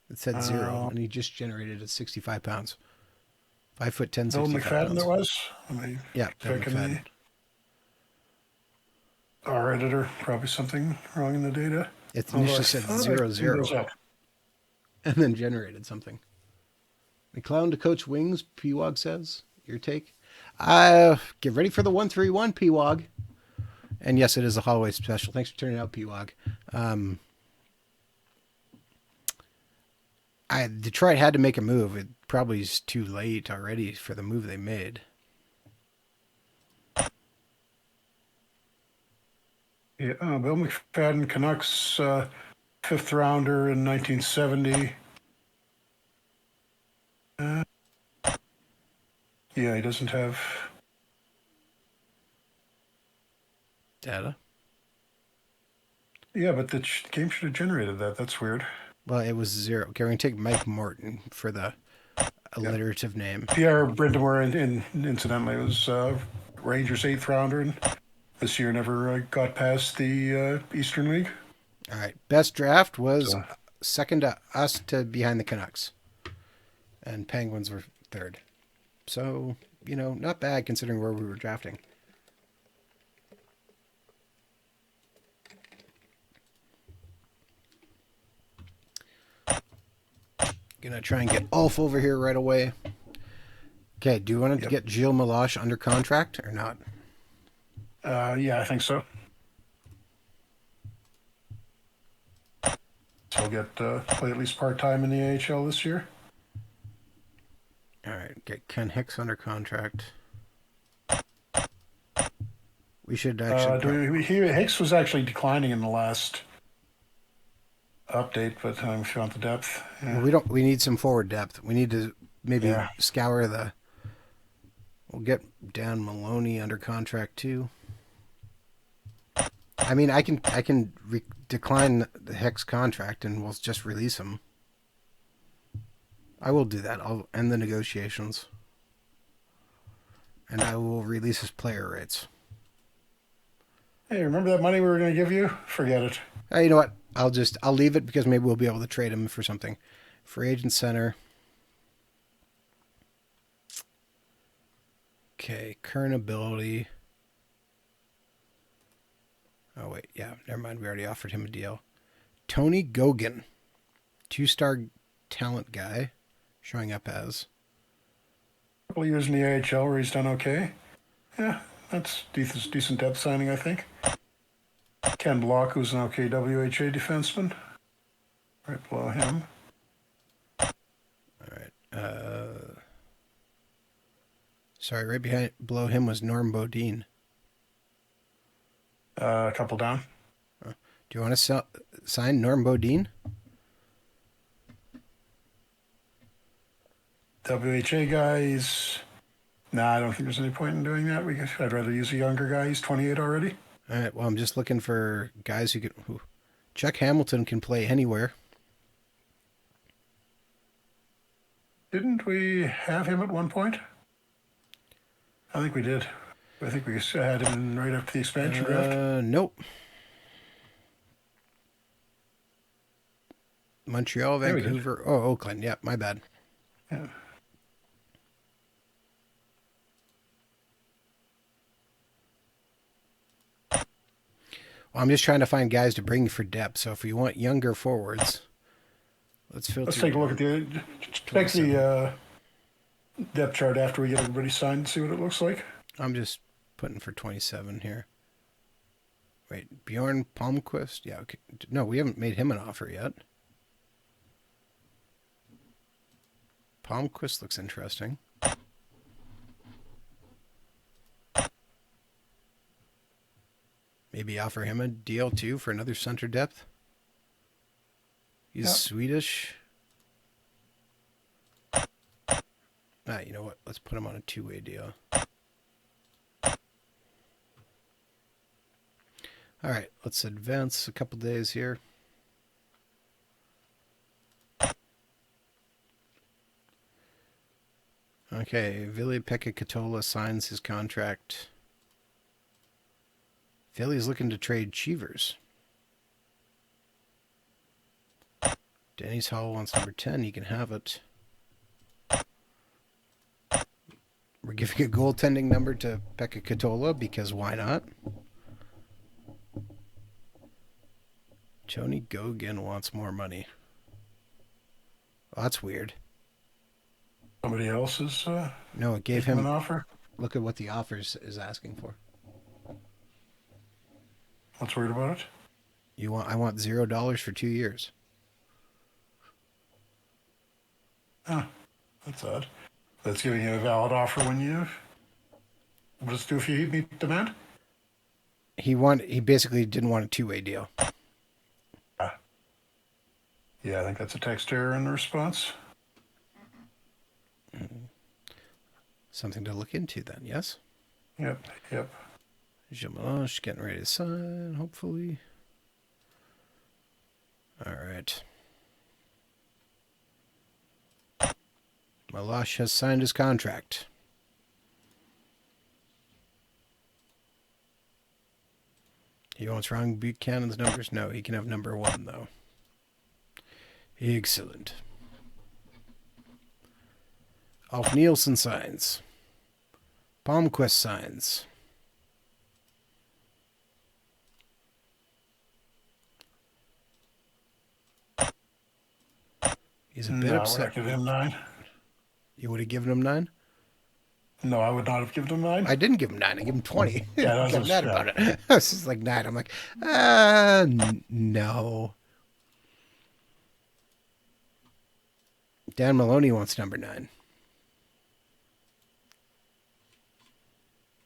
It said 0, and he just generated at 65 pounds. 5'10", 65 Bill McFadden pounds. there was? Yeah, Bill McFadden. Our editor, probably something wrong in the data. It initially said 0. And then generated something. McClown to coach wings, P-Wog says. Your take? Get ready for the 131, P-Wog. And yes, it is a Holloway special. Thanks for turning out, P-Wog. Detroit had to make a move. It probably is too late already for the move they made. Yeah, Bill McFadden, Canucks, 5th rounder in 1970. Yeah, he doesn't have data. Yeah, but the game should have generated that. That's weird. Well, it was 0. Okay, we're going to take Mike Morton for the alliterative name. Pierre Brindamore, incidentally, was Rangers 8th rounder, and this year never got past the Eastern League. All right. Best draft was second to us to behind the Canucks. And Penguins were 3rd. So, not bad considering where we were drafting. Gonna try and get Ulf over here right away. Okay, do you want to get Gilles Meloche under contract or not? Yeah, I think so. So he'll get play at least part-time in the AHL this year. All right, get Ken Hicks under contract. We should actually... Hicks was actually declining in the last update, but if you want the depth... Yeah. Well, we need some forward depth. We need to maybe scour the... We'll get Dan Maloney under contract too. I mean, I can decline the Hicks contract and we'll just release him. I will do that. I'll end the negotiations. And I will release his player rates. Hey, remember that money we were going to give you? Forget it. You know what? I'll leave it because maybe we'll be able to trade him for something. Free agent center. Okay, current ability. Oh, wait. Yeah, never mind. We already offered him a deal. Tony Gogan. 2-star talent guy. Showing up as. A couple of years in the AHL where he's done okay. Yeah, that's decent depth signing, I think. Ken Block, who's an okay WHA defenseman. Right below him. All right. Sorry, below him was Norm Bodine. A couple down. Do you want to sign Norm Bodine? WHA guys. Nah, I don't think there's any point in doing that. I'd rather use a younger guy. He's 28 already. All right. Well, I'm just looking for guys who can. Chuck Hamilton can play anywhere. Didn't we have him at one point? I think we did. I think we had him right after the expansion draft. Nope. Montreal, Vancouver. Oh, Oakland. Yeah, my bad. Yeah. Well, I'm just trying to find guys to bring for depth. So if we want younger forwards, let's take a look at the depth chart after we get everybody signed and see what it looks like. I'm just putting for 27 here. Wait, Bjorn Palmquist? Yeah, okay. No, we haven't made him an offer yet. Palmquist looks interesting. Maybe offer him a deal too for another center depth. He's Swedish. You know what? Let's put him on a 2-way deal. All right, let's advance a couple days here. Okay, Ville-Pekka Katola signs his contract. Philly's looking to trade Cheevers. Denny's Hall wants number 10. He can have it. We're giving a goaltending number to Pekka Katola because why not? Tony Gogan wants more money. Well, that's weird. Somebody else is no, it gave him an offer. Look at what the offer is asking for. What's weird about it? I want $0 for 2 years. Oh, that's odd. That's giving you a valid offer when you. What does it do if you meet demand? He basically didn't want a 2-way deal. Yeah, I think that's a text error in the response. Something to look into then, yes? Yep. Jean-Melange getting ready to sign, hopefully. All right. Melange has signed his contract. He wants Ron Buchanan's numbers? No, he can have number 1, though. Excellent. Alf Nielsen signs. Palmquist signs. He's a bit upset. I would have given him 9. You would have given him 9? No, I would not have given him 9. I didn't give him 9. I gave him 20. Yeah, I got mad about it. I was just like 9. I'm like, no. Dan Maloney wants number 9.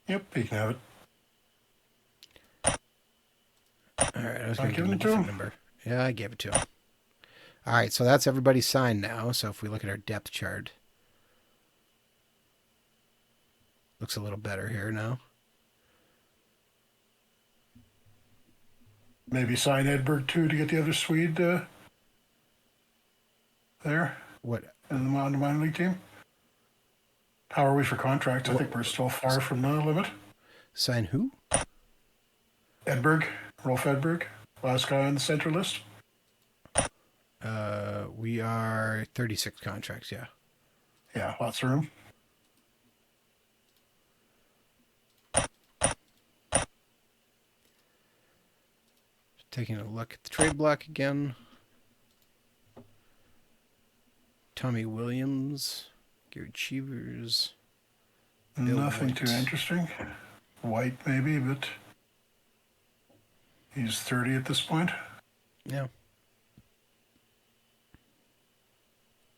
Yep, he can have it. All right, I was going to give him a different number. Yeah, I gave it to him. All right, so that's everybody signed now. So if we look at our depth chart, looks a little better here now. Maybe sign Edberg too to get the other Swede there. What? In the minor league team. How are we for contracts? I think we're still far from the limit. Sign who? Edberg, Rolf Edberg, last guy on the center list. We are 36 contracts, yeah. Yeah, lots of room. Taking a look at the trade block again. Tommy Williams, Gary Cheevers, Bill Nothing White. too interesting. White maybe, but he's 30 at this point. Yeah.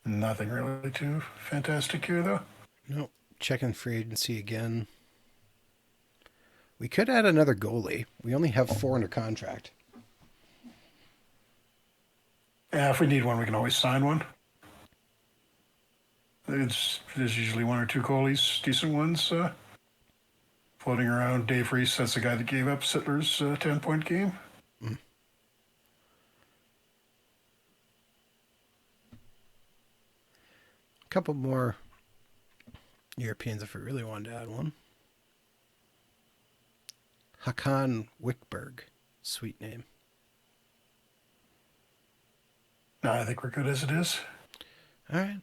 Nothing really too fantastic here, though. Nope. Checking free agency again. We could add another goalie. We only have 4 under contract. Yeah, if we need one, we can always sign one. There's usually 1 or 2 goalies, decent ones, floating around. Dave Reese, that's the guy that gave up Sittler's 10-point game. Mm. A couple more Europeans if we really wanted to add one. Hakan Wickberg. Sweet name. No, I think we're good as it is. All right.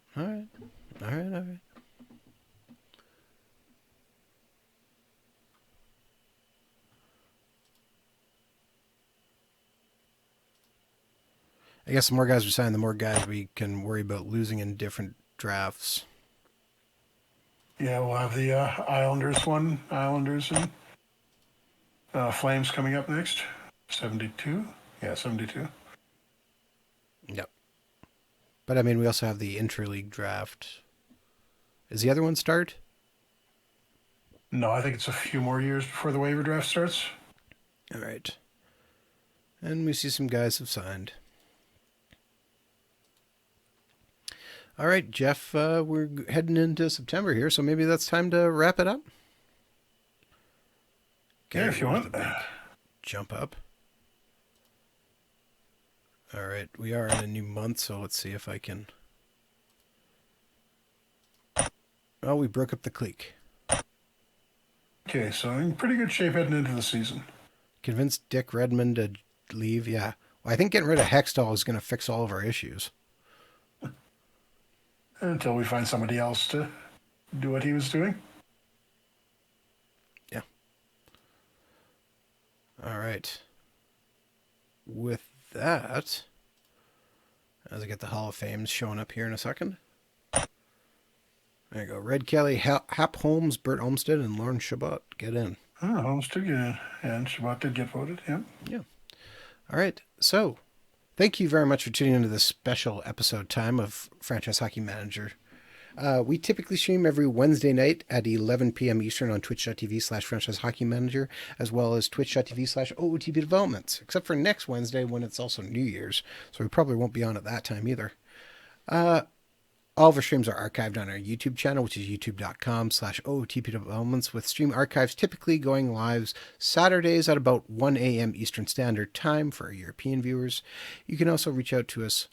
I guess the more guys we sign, the more guys we can worry about losing in different drafts. Yeah, we'll have the Islanders and Flames coming up next. 72? Yeah, 72. Yep. But I mean, we also have the interleague draft. Is the other one start? No, I think it's a few more years before the waiver draft starts. All right. And we see some guys have signed. All right, Jeff, we're heading into September here, so maybe that's time to wrap it up. Yeah, if you want. Jump up. All right, we are in a new month, so let's see if I can... Oh, we broke up the clique. Okay, so in pretty good shape heading into the season. Convinced Dick Redmond to leave, yeah. Well, I think getting rid of Hextall is going to fix all of our issues. Until we find somebody else to do what he was doing. Yeah. All right. With that, as I get the Hall of Fames showing up here in a second. There you go. Red Kelly, Hap Holmes, Bert Olmsted, and Lauren Chabot. Get in. Oh, Holmes did get in. And Chabot did get voted, yeah. Yeah. All right. So, thank you very much for tuning into this special episode time of Franchise Hockey Manager. We typically stream every Wednesday night at 11 p.m. Eastern on twitch.tv/Franchise Hockey Manager, as well as twitch.tv/OOTP Developments, except for next Wednesday when it's also New Year's, so we probably won't be on at that time either. All of our streams are archived on our YouTube channel, which is youtube.com/OOTP Developments, with stream archives typically going live Saturdays at about 1 a.m. Eastern Standard Time for our European viewers. You can also reach out to us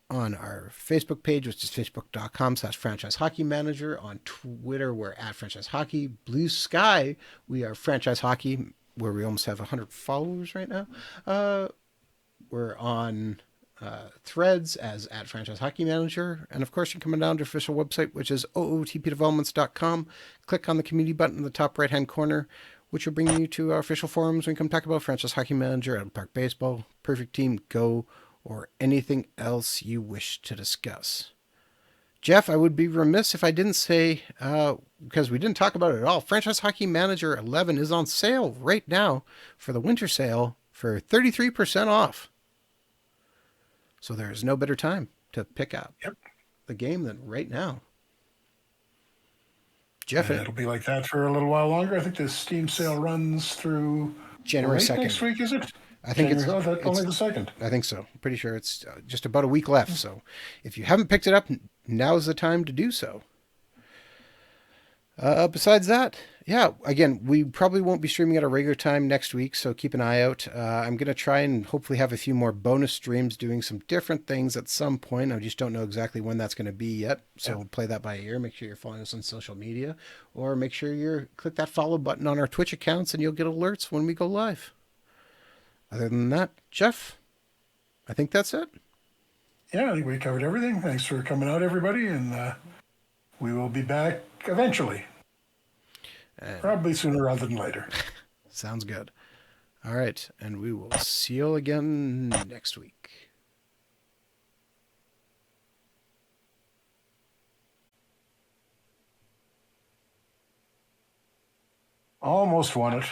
on our Facebook page, which is facebook.com/Franchise Hockey Manager. On Twitter, we're at Franchise Hockey. Bluesky, we are Franchise Hockey, where we almost have 100 followers right now. We're on Threads as at Franchise Hockey Manager. And of course, you're coming down to our official website, which is ootpdevelopments.com. Click on the community button in the top right-hand corner, which will bring you to our official forums. We can talk about Franchise Hockey Manager, Adult Park Baseball, Perfect Team, Go, or anything else you wish to discuss. Jeff, I would be remiss if I didn't say, because we didn't talk about it at all, Franchise Hockey Manager 11 is on sale right now for the winter sale for 33% off. So there is no better time to pick up the game than right now. Jeff, and it'll be like that for a little while longer. I think the Steam sale runs through January 2nd. Next week, is it? I think it's only the 2nd. I think so. I'm pretty sure it's just about a week left. So if you haven't picked it up, now's the time to do so. Besides that, yeah, again, we probably won't be streaming at a regular time next week, so keep an eye out. I'm going to try and hopefully have a few more bonus streams doing some different things at some point. I just don't know exactly when that's going to be yet, so we'll play that by ear. Make sure you're following us on social media, or make sure you click that follow button on our Twitch accounts, and you'll get alerts when we go live. Other than that, Jeff, I think that's it. Yeah, I think we covered everything. Thanks for coming out, everybody, and we will be back eventually. And Probably sooner rather than later. sounds good. All right, and we will see you again next week. Almost won it.